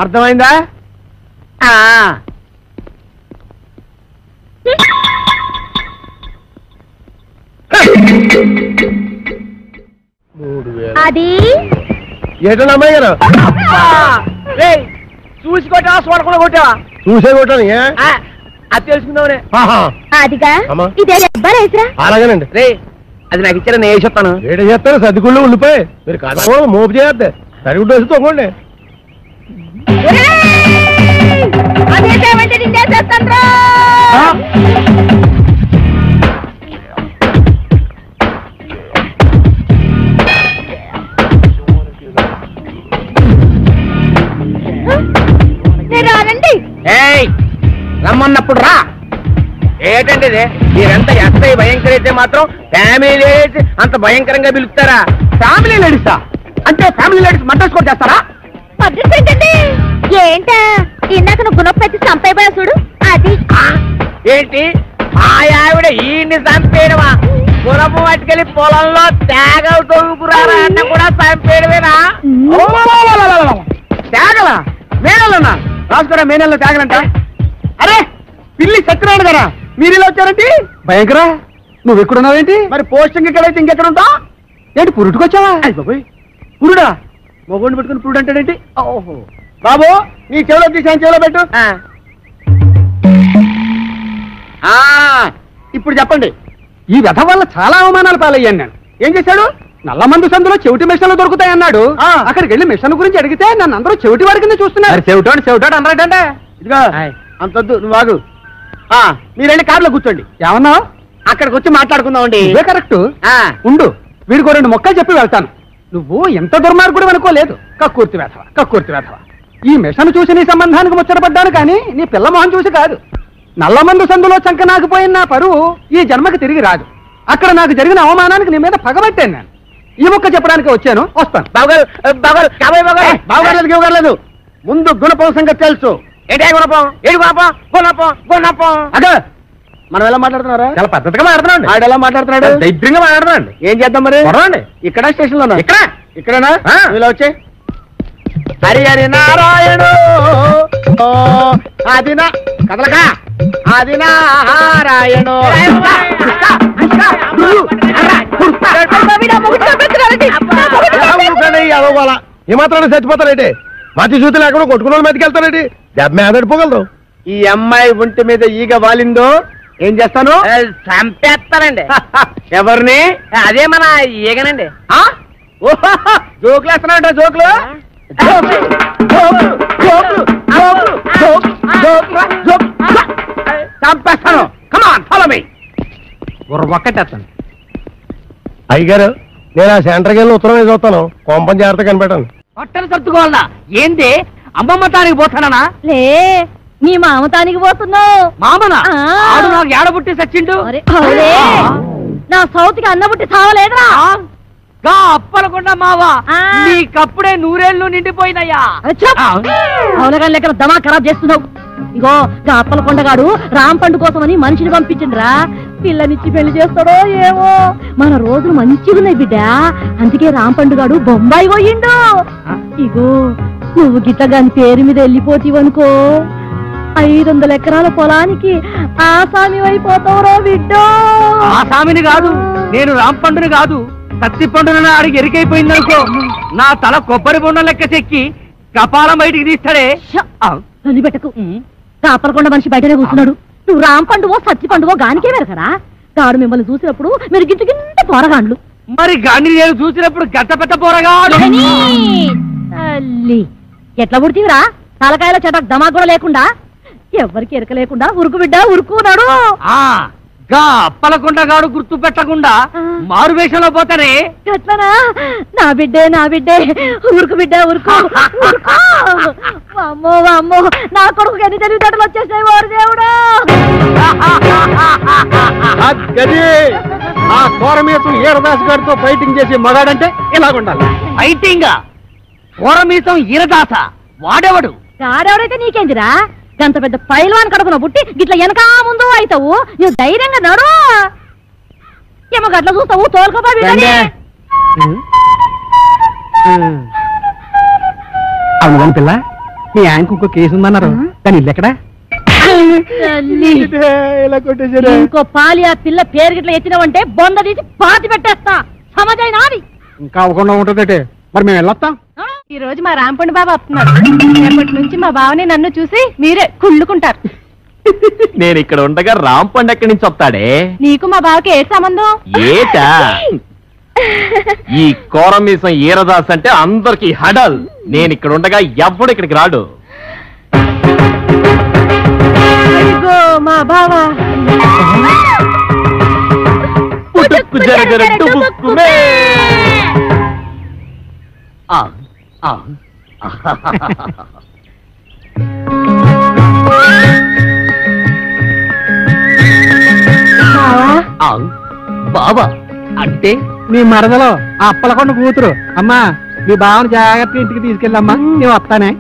అర్థమైందా? అది ఏటో అమ్మాయి గారు చూసి కొట్టావా, చూడకుండా కొట్టావా? చూసే కొట్టాను. అది తెలుసుకుందామనే. అదిగా అమ్మా. ఇదే అబ్బాయిరా. అలాగేనండి. రే, అది నాకు ఇచ్చారని నేను చెప్తాను. ఏడ చేస్తారు? సర్దిగుళ్ళు ఉల్లిపోయి మీరు కాదు మోపు చేయద్దు. సరిగుడ్డు వేసి తొంగండి. అదేమంటే నేను చేసేస్తాను. నేను రానండి. రమ్మన్నప్పుడు రా. ఏంటండి ఇది? మీరంతా ఎస్ఐ భయంకర అయితే మాత్రం ఫ్యామిలీ లేడీస్ అంత భయంకరంగా పిలుస్తారా? ఫ్యామిలీ లేడీసా? అంటే ఫ్యామిలీ లేడీస్ మర్డర్స్ కూడా చేస్తారా? పద్ధతి ఏంటండి? ఏంటా ఇందాక నువ్వు గుణపెట్టి చంపైపోయా చూడు అది. ఏంటి ఆ ఆవిడ ఈయన్ని చంపేయడమా? గుణపు పట్టుకెళ్ళి పొలంలో తేగలు తొలుకురారా అన్న కూడా చంపేయడమేనా? తేగలా? మేనల్లనా? రాసుకోరా మేనల్లో తేగలంట. అరే పిల్లి సత్యనారాయణ గారా, మీరు ఇలా వచ్చారండి? భయంకరా, నువ్వు ఎక్కడున్నావేంటి? మరి పోస్టింగ్ ఇక్కడైతే ఇంకెక్కడ ఉంటా ఏంటి? పురుటుకొచ్చావా? పురుడా? మొగోడిని పెట్టుకుని పురుడు అంటాడేంటి? ఓహో బాబు, నీ చెవిలో తీసాను, చెవిలో పెట్టు. ఇప్పుడు చెప్పండి. ఈ వ్యధ వల్ల చాలా అవమానాలు పాలయ్యాను నేను. ఏం చేశాడు? నల్ల మందు సందులో చెవిటి మిషన్లు దొరుకుతాయన్నాడు. అక్కడికి వెళ్ళి మిషన్ గురించి అడిగితే నన్ను అందరూ చెవిటి వారి కింద చూస్తున్నారు. చెవిటోడు అన్నాడంటే ఇదిగో అంతొద్దు, నువ్వు ఆగు. మీరు వెళ్ళి కార్లో కూర్చోండి. ఏమన్నా? అక్కడికి వచ్చి మాట్లాడుకుందామండి. ఇదే కరెక్ట్. ఉండు, వీడికో 2 మొక్కలు చెప్పి వెళ్తాను. నువ్వు ఎంత దుర్మార్గుడు అనుకోలేదు. కక్కుర్తి వేధవ. ఈ మిషన్ చూసి నీ సంబంధానికి ముచ్చటపడ్డాను కానీ నీ పిల్ల మొహం చూసి కాదు. నల్లమందు సందులో చంక నాకుపోయిన నా పరువు ఈ జన్మకి తిరిగి రాదు. అక్కడ నాకు జరిగిన అవమానానికి నీ మీద పగబట్టాను నేను. ఈ మొక్క చెప్పడానికి వచ్చాను, వస్తాను. బావగారు ముందు గుణపం సంగతి తెలుసు. ఏంటే గుణపం? ఏడు గుణపం. అదే మనం ఎలా మాట్లాడుతున్నారా? చాలా పద్ధతిగా మాట్లాడుతున్నాడు. ఆడు ఎలా మాట్లాడుతున్నాడు? దైద్యంగా మాట్లాడుతున్నాడు. ఏం చేద్దాం మరి? ఇక్కడ స్టేషన్ లో ఇక్కడేనా? ఇలా వచ్చే హరి హరి నారాయణ ఆదినా కదలకా ఆది నారాయణ. ఏమాత్రం చచ్చిపోతారేంటి? మతి చూతులు ఎక్కడో కొట్టుకున్న వాళ్ళు మీదకి వెళ్తారేంటి? దెబ్బ మీద పడిపోగలరు. ఈ అమ్మాయి ఒంటి మీద ఈగ వాలిందో ఏం చేస్తాను? చంపేస్తానండి. ఎవరిని? అదే మన ఈగనండి. జోకులు వేస్తున్నాడు. జోకులు చంపేస్తాను. Come on follow me. ఒక్కటేస్తాను. అయ్యగారు, నేను ఆ సెంటర్కి వెళ్ళి ఉత్తరం వేసి వస్తాను. కొంపం జాగ్రత్త కనిపెట్టాను. పట్టణ సర్దుకోవాలనా? ఏంది అమ్మమ్మ తానికి పోతానా? లే, నీ మామతానికి పోతున్నావు. మామనా? ఆడు నాకు ఏడబుట్టి సచ్చిండు. నా సౌతికి అన్నబుట్టి సావలేదురా. గా అప్పలకుండా మావా, నీకప్పుడే 100 ఏళ్ళు నిండిపోయినయ్యా. అవునగాని లెక్కన దమా ఖరాబ్ చేస్తున్నావు. ఇగో గా అప్పలకొండగాడు రాంపండు కోసమని మనిషిని పంపించిండ్రా. పిల్లనిచ్చి పెళ్లి చేస్తాడో ఏమో. మన రోజులు మంచిగున్నాయి బిడ్డ, అందుకే రాంపండుగాడు బొంబాయి పోయిండు. ఇగో నువ్వు గిట్టగాని పేరు మీద వెళ్ళిపోతీవనుకో 500 ఎకరాల పొలానికి ఆసామి అయిపోతావురో బిడ్డో. ఆసామిని కాదు, నేను రాంపండుని కాదు, సత్తి పండున అడిగి ఎరికైపోయిందనుకో నా తల కొబ్బరి బొండం లెక్క చెక్కి కపాలం బయటికి తీస్తాడే. పెట్టకు. కాపలకొండ మనిషి బయటనే కూర్చున్నాడు. నువ్వు రాంపండువో సత్తి పండువో గానికే వెరకరా? గాడు మిమ్మల్ని చూసినప్పుడు మీరు గింత గింత పోరగాండ్లు. మరి గాని నేను చూసినప్పుడు గట్ట పెట్ట పోరగా తల్లి ఎట్లా పుడితీవిరా? తలకాయల చెట దమా కూడా లేకుండా, ఎవరికి ఎరక లేకుండా ఉరుకు బిడ్డ ఉరుకున్నాడు. గా అప్పలకొండగాడు గుర్తు పెట్టకుండా మారు వేషంలో పోతానే. ఎట్లనా? నా బిడ్డే ఉరుకు బిడ్డ ఉరుకు. అమ్మో అమ్మో, నా కొడుకు ఎన్ని తెలివితేటలు వచ్చేసాయి ఓరు దేవుడా. ఆ కోరమీసం ఈరదాస్ గారితో ఫైటింగ్ చేసి మగాడంటే ఇలాగుండాలి. ఫైటింగ్ కోరమీసం ఈరదాస వాడెవడు? గాడెవడైతే నీకేందిరా? గంత పెద్ద పైల్వాన్ కడుపున పుట్టి గిట్ల వెనకా ముందు అవుతావు. నువ్వు ధైర్యంగా నడు. ఏమో గట్ల చూస్తావు, తోలుకోపా. అవును పిల్ల, మీ ఆయనకు ఇంకో కేసు ఉందన్నారు కానీ ఇల్లు ఎక్కడా? ఇంకో పాలి ఆ పిల్ల పేరు గిట్ల ఎత్తినావంటే బొంద తీసి పాతి పెట్టేస్తా. సమజైనా అది ఇంకా అవ్వకుండా ఉంటుందటే. మరి మేము వెళ్ళొస్తాం. ఈ రోజు మా రాంపండు బాబు వస్తున్నారు. రేపటి నుంచి మా బావని నన్ను చూసి మీరే కుళ్ళుకుంటారు. నేను ఇక్కడ ఉండగా రాంపండు ఎక్కడి నుంచి వస్తాడే? నీకు మా బావకి ఏ సంబంధం? ఏటా? ఈ కోరమీసం ఈరదాస్ అంటే అందరికి హడల్. నేను ఇక్కడ ఉండగా ఎవ్వడు ఇక్కడికి రాడు. మా బావా బావా అంటే మీ మరదలో ఆ అప్పలకొండ కూతురు. అమ్మా మీ బావని జాగ్రత్తగా ఇంటికి తీసుకెళ్ళమ్మా, నేను వస్తానే.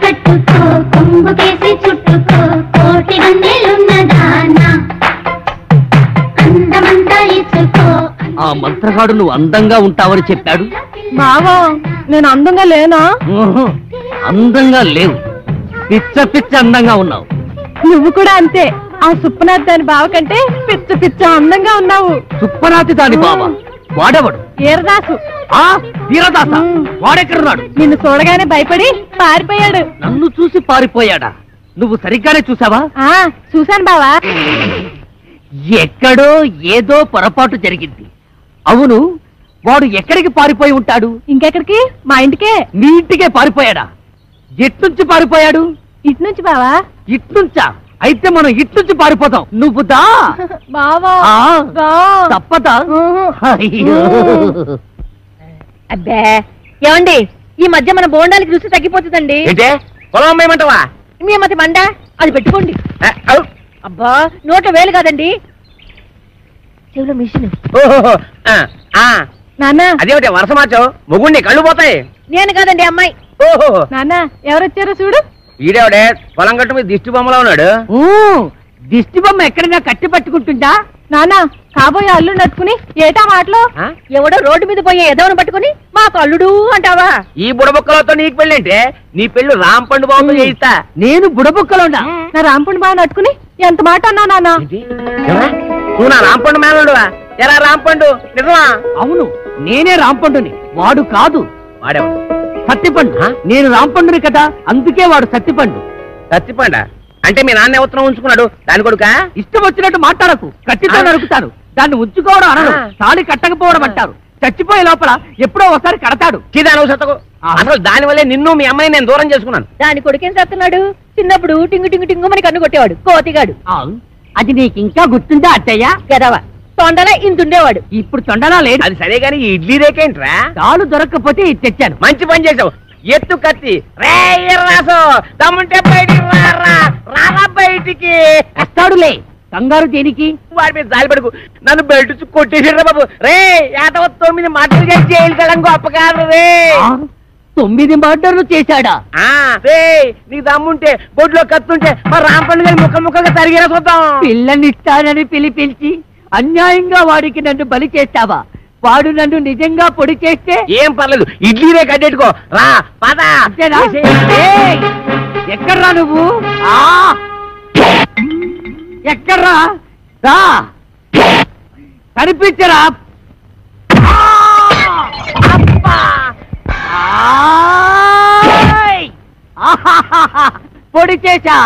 కట్టుకో కొంగు కేసి చుట్టుకో కోటి గంటలున్నదానా అందమంతా ఇచ్చుకో. ఆ మంత్రగాడు నువ్వు అందంగా ఉంటావని చెప్పాడు. బావా నేను అందంగా లేనా? అందంగా లేవు, పిచ్చ పిచ్చ అందంగా ఉన్నావు. నువ్వు కూడా అంతే. ఆ సుప్పనాథ్ దాని బావ కంటే పిచ్చ పిచ్చ అందంగా ఉన్నావు. సుప్పనాథి దాని బావ వాడెవడు? ఈరదాసు. ఆ వీరదాస వాడెక్కడున్నాడు? నిన్ను చూడగానే భయపడి పారిపోయాడు. నన్ను చూసి పారిపోయాడా? నువ్వు సరిగ్గానే చూసావా? చూశాను బావా. ఎక్కడో ఏదో పొరపాటు జరిగింది. అవును, వాడు ఎక్కడికి పారిపోయి ఉంటాడు? ఇంకెక్కడికి? మా ఇంటికే. నీ ఇంటికే పారిపోయాడా? ఎట్నుంచి పారిపోయాడు? ఇటు నుంచి బావా. ఇట్నుంచా? అయితే మనం ఇట్నుంచి పారిపోతాం. నువ్వు దా బావా. తప్పదా? అయ్యో. అబ్బే ఏమండి, ఈ మధ్య మన బోండాలకి రుచి తగ్గిపోతుందండి. ఏంటే పొలం అమ్మేయమంటావా? మీ మతి మండ అది పెట్టుకోండి. అబ్బా నోట వేలు కాదండి, చెవులో మిషన్. నాన్న అదేమిటి వరుస మార్చావు? మొగుండి కళ్ళు పోతాయి. నేను కాదండి అమ్మాయి. ఓహో నాన్న ఎవరొచ్చారో చూడు. ఈడేవిడే పొలం గట్టు మీద దిష్టి బొమ్మలో ఉన్నాడు. దిష్టి బొమ్మ ఎక్కడైనా కట్టి పట్టుకుంటుందా? నాన్న కాబోయే అల్లుడు నట్టుకుని ఏటా మాటలు? ఎవడో రోడ్డు మీద పోయే ఎదవను పట్టుకుని మాకు అల్లుడు అంటావా? ఈ బుడబుక్కలతో నీకు పెళ్ళి అంటే నీ పెళ్లి రాంపండు బాబుతో చేయిస్తా. నేను బుడబుక్కలో ఉన్నా. నా రాంపండు బాగా నట్టుకుని ఎంత మాట అన్నా నాన్న. నువ్వు నా రాంపండు మేనలుడువా? ఎలా రాంపండు? నిజమా? అవును, నేనే రాంపండుని, వాడు కాదు. వాడేవాడు సత్తిపండు. నేను రాంపండుని కదా, అందుకే వాడు సత్తిపండు. సత్తిపండ అంటే మీ నాన్న ఉత్తరం ఉంచుకున్నాడు దాని కొడుక? ఇష్టం వచ్చినట్టు మాట్లాడకు, కత్తితో నరుకుతాను. దాన్ని ఉంచుకోవడం అనరు, తాళి కట్టకపోవడం అంటారు. చచ్చిపోయే లోపల ఎప్పుడో ఒకసారి కడతాడు. అసలు దాని వల్లే నిన్ను మీ అమ్మాయి నేను దూరం చేసుకున్నాను. దాని కొడుకేం చేస్తున్నాడు? చిన్నప్పుడు టింగు టింగు టింగు మని కన్ను కొట్టేవాడు, కోతిగాడు. అది నీకు ఇంకా గుర్తుందా అత్తయ్య? కదవా తొండలా ఇంతుండేవాడు. ఇప్పుడు తొండలా లేదు. అది సరే గాని ఈ ఇడ్లీ రేకేంట్రా? తాళు దొరక్కపోతే ఇది తెచ్చాను. మంచి పని చేసావు. ఎత్తు కత్తి రే రాసు దమ్ముంటే బయటికి రారా బయటికి. వస్తాడులే, కంగారు దేనికి? వాడి మీద జాలి పడుకు, నన్ను బయట కొట్టేసాడు బాబు. రే 9 మాటలు చేసి జైలు కలం గొప్ప కాదు రే. 9 మర్డర్లు చేశాడా? రే నీకు దమ్ముంటే బొడ్లో కత్తుంటే మా రాంపండు గారి ముక్కలు ముక్కలుగా తరిగేలా చూద్దాం. పిల్లనిస్తానని పిలిపించి అన్యాయంగా వాడికి నన్ను బలి చేస్తావా? వాడు నన్ను నిజంగా పొడి చేస్తే ఏం పర్లేదు, ఇడ్లీ రే కట్టెట్టుకో రా పద. ఎక్కడ్రా నువ్వు? ఎక్కడ్రా? రా కనిపించరా? పొడి చేశా.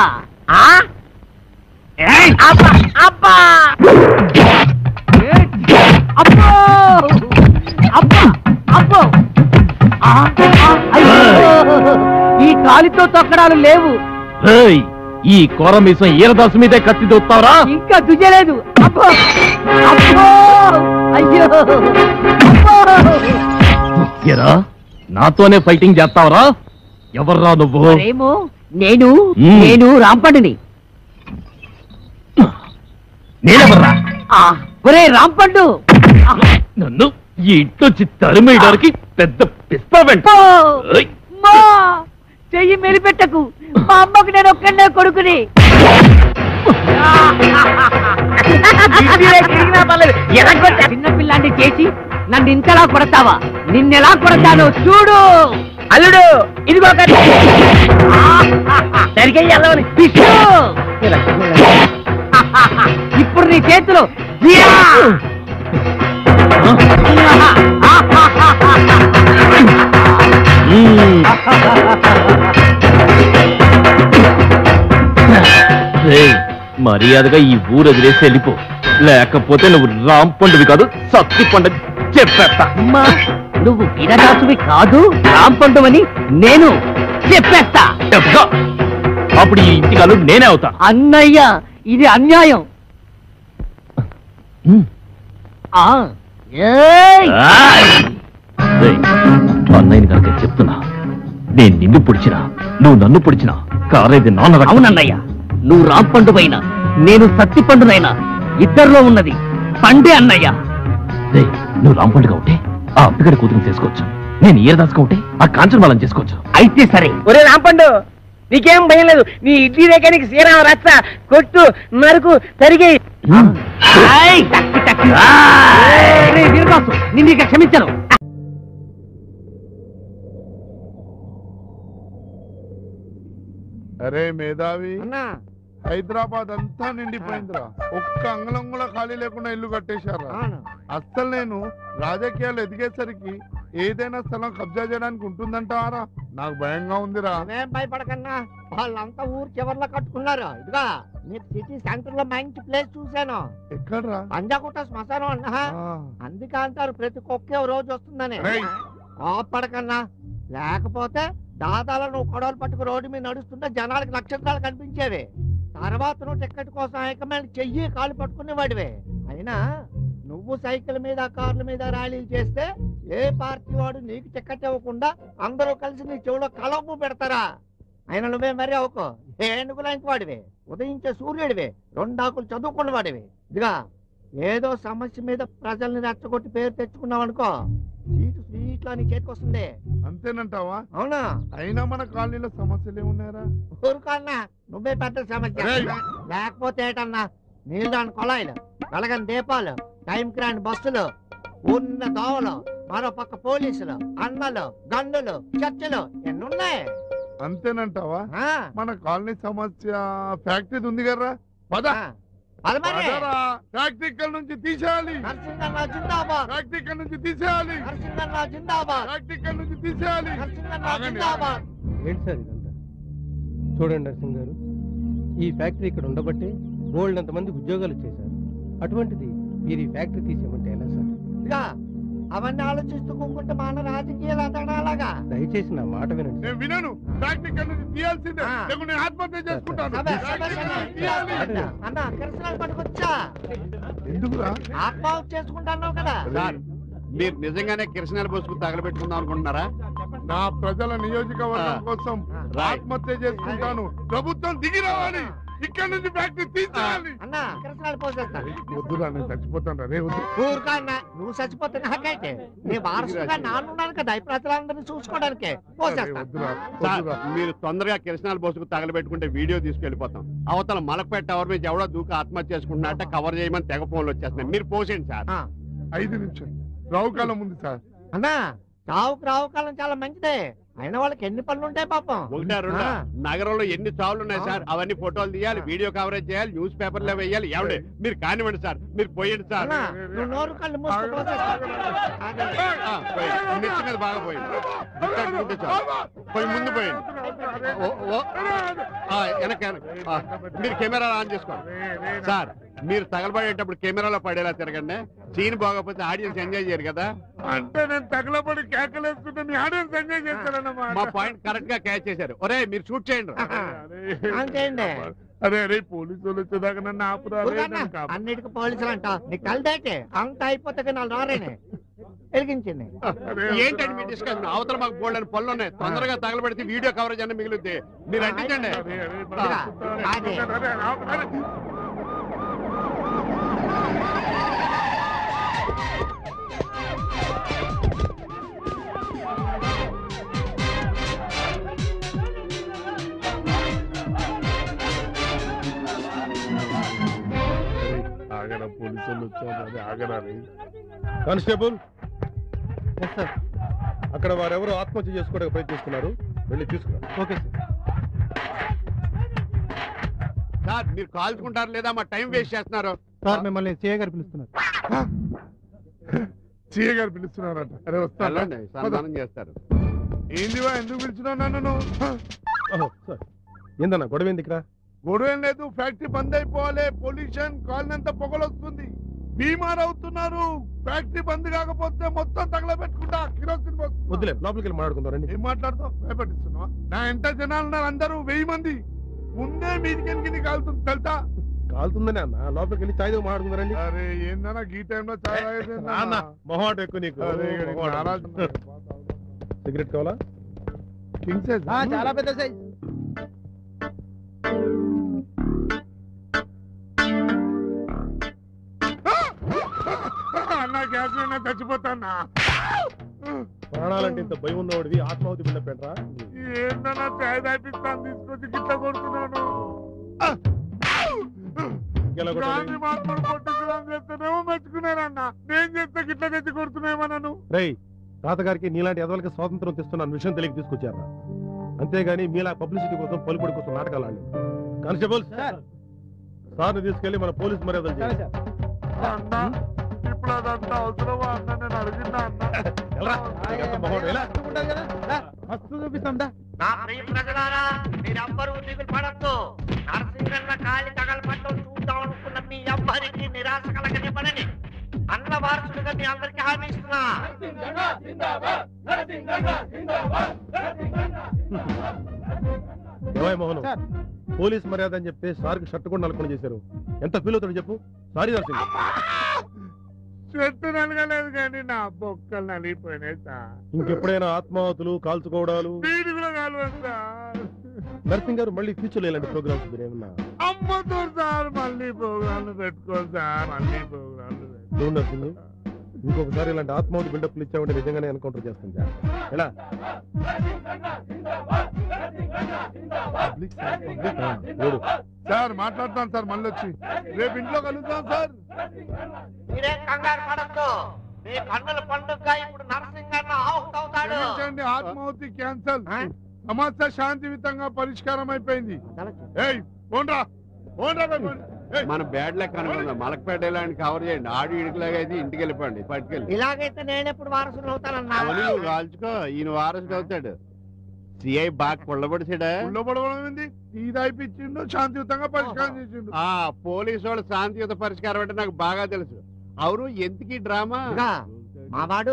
అబ్బా అబ్బా అబ్బో అబ్బా అబ్బో. ఈ కాలితో తొక్కడాలు లేవు. ఈ కోరమీసం ఈరదాసు మీదే కత్తి దొత్తావరా? ఇంకా దుజలేదు. అబ్బో అబ్బో అయ్యో ఎరా నాతోనే ఫైటింగ్ చేస్తావరా? ఎవర్రా నువ్వు? ఏమో నేను రాంపండుని. నేనెవర్రా? ఒరే రాంపండు, నన్ను ఈ ఇంట్లోంచి తరిమేయడానికి పెద్ద పిస్తా వెంట. చెయ్యి మెలిపెట్టకు, మా అమ్మకు నేను ఒక్కడే కొడుకుని. చిన్నపిల్లాన్ని చేసి నన్ను ఇంతలా కొడతావా? నిన్నెలా కొడతాను చూడు. అల్లుడు ఇదిగో సరిగ్గా ఇప్పుడు నీ చేతిలో మర్యాదగా ఈ ఊరు వదిలేసి వెళ్ళిపో, లేకపోతే నువ్వు రాంపండువి కాదు సత్తి పండు చెప్పేస్తా. అమ్మా నువ్వు వీరదాసువి కాదు, రాంపండువని నేను చెప్పేస్తా. చెప్తా. అప్పుడు ఈ ఇంటికి అల్లుడు నేనే అవుతా. అన్నయ్య ఇది అన్యాయం. ఆ ఏయ్! ఏయ్, అన్నయ్యని కనుక చెప్తున్నా, నేను నిన్ను పొడిచినా నువ్వు నన్ను పొడిచినా కారేది నాన్న రక్తం. అవునన్నయ్య, నువ్వు రాంపండువైనా నేను సత్తి పండునైనా ఇద్దరిలో ఉన్నది పండే అన్నయ్య. ఏయ్, నువ్వు రాంపండుగా ఉంటే ఆ అప్పగడి కూతురు చేసుకోవచ్చు, నేను ఈరదాసుగా ఉంటే ఆ కాంచన వాళ్ళని చేసుకోవచ్చు. అయితే సరే. ఒరే రాంపండు, నీకేం భయం లేదు. నీ ఇడ్లీ రేఖనికి శ్రీరామ రచ్చ కొట్టు నరుకు తరిగి. ఏయ్, టక్కి టక్కి. ఏయ్, వీరదాసు నిన్ను ఇక క్షమించను. అరే మేధావి, అన్నా హైదరాబాద్ అంతా నిండిపోయిందిరా. ఒక్క అంగళం కూడా ఖాళీ లేకుండా ఇల్లు కట్టేశారా. అస్సలు నేను రాజకీయాలు ఎదిగేసరికి ఏదైనా స్థలం కబ్జా చేయడానికి ఉంటుందంటారా? నాకు భయంగా ఉందిరా. ఏం భయపడకన్నా, వాళ్ళంతా ఊరు చివర్లో కట్టుకున్నారు. ఇదిగా నీకు సిటీ సెంటర్ లో మంచి ప్లేస్ చూశాను. ఎక్కడ్రా? పంజాగుట్ట శ్మశానం అన్నా. అందుకే అంటారు ప్రతి కుక్కే రోజు వస్తుందని. పడకన్నా, లేకపోతే దాదాలో నువ్వు కొడవలు పట్టుకు రోడ్డు మీద నడుస్తుంటే జనాలకు నక్షత్రాలు కనిపించేవి. తర్వాత నువ్వు టికెట్ కోసం హైకమాండ్ చెయ్యి కాలు పట్టుకునేవాడివే. అయినా నువ్వు సైకిల్ మీద కార్ల మీద ర్యాలీలు చేస్తే ఏ పార్టీ వాడు నీకు టికెట్ ఇవ్వకుండా అందరూ కలిసి నీ చెవులో కలపు పెడతారా? అయినా నువ్వే మరీ అవుకో, ఏనుగులాంటి వాడివే, ఉదయించే సూర్యుడివే, రెండాకులు చదువుకున్న వాడివే. ఇదిగా ఏదో సమస్య మీద ప్రజల్ని రెచ్చగొట్టి పేరు తెచ్చుకున్నావు అనుకో, సీటు స్వీట్లో నీ చేతికి వస్తుంది. అంతేనంటావా? అవునా? అయినా మన కాలనీలో సమస్యలు ఏమున్నారా? ఊరుకన్నా, నువ్వే పెద్ద సమస్య. లేకపోతే ఏటన్నా, నీళ్ళని కొలాయిలు, వెలగని దీపాలు, టైంకి రాని బస్సులు, ఉన్న దోవలు, మరో పక్క పోలీసులు, అన్నలు, గన్నులు, చర్చలు ఎన్నున్నాయి. అంతేనంటావా? మన కాలనీ సమస్య ఫ్యాక్టరీ ఉంది కదా, ఫ్యాక్టరీ ఇక్కడ నుంచి తీసేయాలి. నరసింహన్న జిందాబాద్. ఫ్యాక్టరీ ఇక్కడ నుంచి తీసేయాలి. నరసింహన్న జిందాబాద్. ఫ్యాక్టరీ ఇక్కడ నుంచి తీసేయాలి. నరసింహన్న జిందాబాద్. ఏంటి సార్ ఇదంతా? చూడండి నరసింహ్ గారు, ఈ ఫ్యాక్టరీ ఇక్కడ ఉండబట్టే బోల్డ్ అంతమంది ఉద్యోగాలు వచ్చేసారు. అటువంటిది మీరు ఈ ఫ్యాక్టరీ తీసేయమంటే ఎలా సార్? ఇదిగా అవన్నీ ఆలోచిస్తూ కూకుంటే మన రాజకీయాలు అలాగా. దయచేసి నా మాట వినండి. నేను వినను. ఫ్యాక్టరీ ఇక్కడ నుంచి తీయాల్సిందే, లేకుంటే నేను ఆత్మహత్య చేసుకుంటాను. అన్న కిరసనాలు పట్టుకొచ్చా. ఎందుకురా? ఆత్మహత్య చేసుకుంటాను కదా. మీరు నిజంగానే కిరసనాలు పోసుకుని తగలబెట్టుకుందాం అనుకుంటున్నారా? నా ప్రజల నియోజకవర్గం కోసం ఆత్మహత్య చేసుకుంటాను. ప్రభుత్వం దిగి రావాలి. ఇక్కడ నుంచి ఫ్యాక్టరీ తీసేయాలి. అన్న కిరసనాలు పోసేస్తాను. వద్దురా, నేను చచ్చిపోతాను. రే వద్దు. ఊరుకా అన్న, నువ్వు చచ్చిపోతే నాకైతే నీ వారసుగా నాన్నున్నాను కదా, ఈ ప్రజలందరినీ చూసుకోవడానికి పోసేస్తాను. మీరు తొందరగా కిరసనాలు పోసుకుని తగలబెట్టుకుంటే వీడియో తీసుకెళ్లిపోతాం. అవతల మలకపేట టవర్ మీద ఎవడో దూక ఆత్మహత్య చేసుకుంటున్నట్ట కవర్ చేయమని తెగ ఫోన్లు వచ్చేస్తున్నాయి. మీరు పోసేయండి సార్. 5 నిమిషం రావుకాలం ఉంది సార్. అన్నా రావుకాలం చాలా మంచిదే. అయిన వాళ్ళకి ఎన్ని పనులు ఉంటాయి పాపం. ఒకటా రెండా? నగరంలో ఎన్ని చావులు ఉన్నాయి సార్. అవన్నీ ఫోటోలు తీయాలి, వీడియో కవరేజ్ చేయాలి, న్యూస్ పేపర్లో వేయాలి. ఎవడే మీరు కానివ్వండి సార్, మీరు పోయండి సార్. నువ్వు నోరు కళ్ళు మూసుకో. నెత్తి మీద బాగా పోయింది. పోయి ముందు పోయింది. వెనక మీరు కెమెరా ఆన్ చేసుకోండి సార్. మీరు తగలబడేటప్పుడు కెమెరాలో పడేలా తిరగండి. సీన్ బాగోకపోతే ఆడియన్స్ ఎంజాయ్ చేయరు కదా. అంటే నేను తగలబడి కేకలేసుకుంటే మీ ఆడియన్స్ ఎంజాయ్ చేస్తారన్నమాట. మా పాయింట్ కరెక్ట్ గా క్యాచ్ చేశారు. ఒరే మీరు షూట్ చేయండి. అరే అరే పోలీసు వాళ్ళు వచ్చేదాకా నన్ను ఆపురా. అన్నిటికీ పోలీసులు అంట. నీ కలదాకే అంత అయిపోతే నాలుగు రారేనే వెలిగించింది. ఏంటండి మీ డిస్కషన్? అవతల మాకు బోల్డ్ అని పనులు ఉన్నాయి. తొందరగా తగలబెడితే వీడియో కవరేజ్ అన్న మిగులుద్ది. మీరు అంటించండి. పోలీసు వాళ్ళు వచ్చారు. ఆగరా కానిస్టేబుల్, అక్కడ వారెవరు ఆత్మహత్య చేసుకోవడానికి ప్రయత్నిస్తున్నారు, వెళ్ళి తీసుకురా. Okay sir. మీరు కాల్చుకుంటారు లేదా మా టైం వేస్ట్ చేస్తున్నారు సార్. మిమ్మల్ని సీఏ గారు పిలుస్తున్నారు. సీఏ గారు పిలుస్తున్నారట. అరే వస్తాను, సన్మానం చేస్తారు. ఏందివా, ఎందుకు పిలిచినావు నన్ను నువ్వు? సార్ ఏందన్నా గొడవ ఎందుకురా? గొడవ ఏం లేదు, ఫ్యాక్టరీ బంద్ అయిపోవాలి, పొల్యూషన్ కాలనీ అంతా పొగలొస్తుంది, బీమార్ అవుతున్నారు. ఫ్యాక్టరీ బంద్ కాకపోతే మొత్తం తగలబెట్టుకుంటా కిరోసిన్ వద్దులే, లోపలికి వెళ్ళి మాట్లాడుకుంటారండి. ఏం మాట్లాడతావు? భయపడిస్తున్నావా? నా ఎంత జనాలు ఉన్నారు, అందరూ 1000 మంది. ముందే మీదికి కాలుతుంది తెలుసా? కాలుతుందని అన్న, లోపలికి వెళ్ళి చాయ్ మాట్లాడుకుంటారండి. అరే ఏందన్నా ఈ టైంలో చాయ్ మొహాట ఎక్కువ నీకు. సిగరెట్ కావాలా? కింగ్ సైజ్ చాలా పెద్ద సైజ్. అన్నా గ్యాస్ చచ్చిపోతాన్నా. ప్రాణాలంటే ఇంత భయం ఉన్నవాడివి ఆత్మాహుతి బిడ్డపెట్రా. ఏందన్నా చాయ్ తాపిస్తాను తీసుకొచ్చి గిట్ల కొడుతున్నాను. గాంధీ మహాత్ముడు కొట్టించడానికి చెప్తేనేమో మెచ్చుకున్నారన్నా, నేను చెప్తే గిట్ల తెచ్చి కొడుతున్నాయేమన్నాను. రేయ్, తాతగారికి నీలాంటి ఎదవలకి స్వాతంత్రం తెస్తున్న విషయం తెలియక తీసుకొచ్చారా? అంతేగాని మీలా పబ్లిసిటీ కోసం పలుకుడి కోసం నాటకాలు ఆడలేదు. కానిస్టేబుల్ సార్ని తీసుకెళ్లి మన పోలీస్ మర్యాదలు చేయాలి. అన్నా ఇప్పుడు అదంతా అవసరమా అన్న? నేను అడిగినా మస్తు చూపిస్తాం. నా ప్రియ ప్రజలారా, మీరెవ్వరూ దిగులు పడద్దు. నరసింహన్న కాలి తగలపట్టం చూద్దాం అనుకున్న మీ ఎవ్వరికి నిరాశ కలగనివ్వనని అన్న వారసుడిగా మీ అందరికీ హామీ ఇస్తున్నా. మోహన్, పోలీస్ మర్యాద అని చెప్తే సార్కి షర్ట్ కూడా నలుకొని చేశారు. ఎంత ఫీల్ అవుతాడు చెప్పు? సారీ నరసింహ. చెట్టు నలగలేదు కానీ నా బొక్కలు నలిగిపోయినాయి సార్. ఇంకెప్పుడైనా ఆత్మాహతులు కాల్చుకోవడాలు వీడి కూడా కాలువదు సార్. నరసింగ్ గారు మళ్ళీ ఫ్యూచర్ లో ఇలాంటి ప్రోగ్రామ్స్ మీరేమన్నా? అమ్మతో సార్ మళ్ళీ ప్రోగ్రాంలు పెట్టుకోవాలి సార్, మళ్ళీ ప్రోగ్రాంలు చూడు నరసింగ్, ఇంకొకసారి ఇలాంటి ఆత్మాహుతి బిల్డప్లు ఇచ్చామంటే నిజంగానే ఎన్కౌంటర్ చేస్తాం సార్. ఎలా సార్ మాట్లాడతాను సార్, మళ్ళీ వచ్చి రేపు ఇంట్లో కలుద్దాం సార్. మీరేం కంగారు పడద్దు. మీ కన్నుల పండుగ ఇప్పుడు నరసింహన్న అవుతాడు. ఆత్మాహుతి క్యాన్సల్, సమస్య శాంతియుతంగా పరిష్కారం అయిపోయింది. మన బ్యాడ్ లెక్క అనుకుందాం. మలక్పేట ఇలాంటి కవర్ చేయండి, ఆడి ఇడికిలాగా అయితే ఇంటికి వెళ్ళిపోండి, పట్టుకెళ్ళి. ఇలాగైతే నేను ఎప్పుడు వారసులు అవుతానన్నా? నువ్వు కాల్చుకో, ఈయన వారసుడు అవుతాడు. సిఐ బాగా కుళ్ళబడిసాడా? కుళ్ళబడబడింది, ఇది అయిపించిండు, శాంతియుతంగా పరిష్కారం చేసిండు. పోలీసు వాళ్ళు శాంతియుత పరిష్కారం అంటే నాకు బాగా తెలుసు. అవును, ఎందుకు డ్రామా? మా వాడు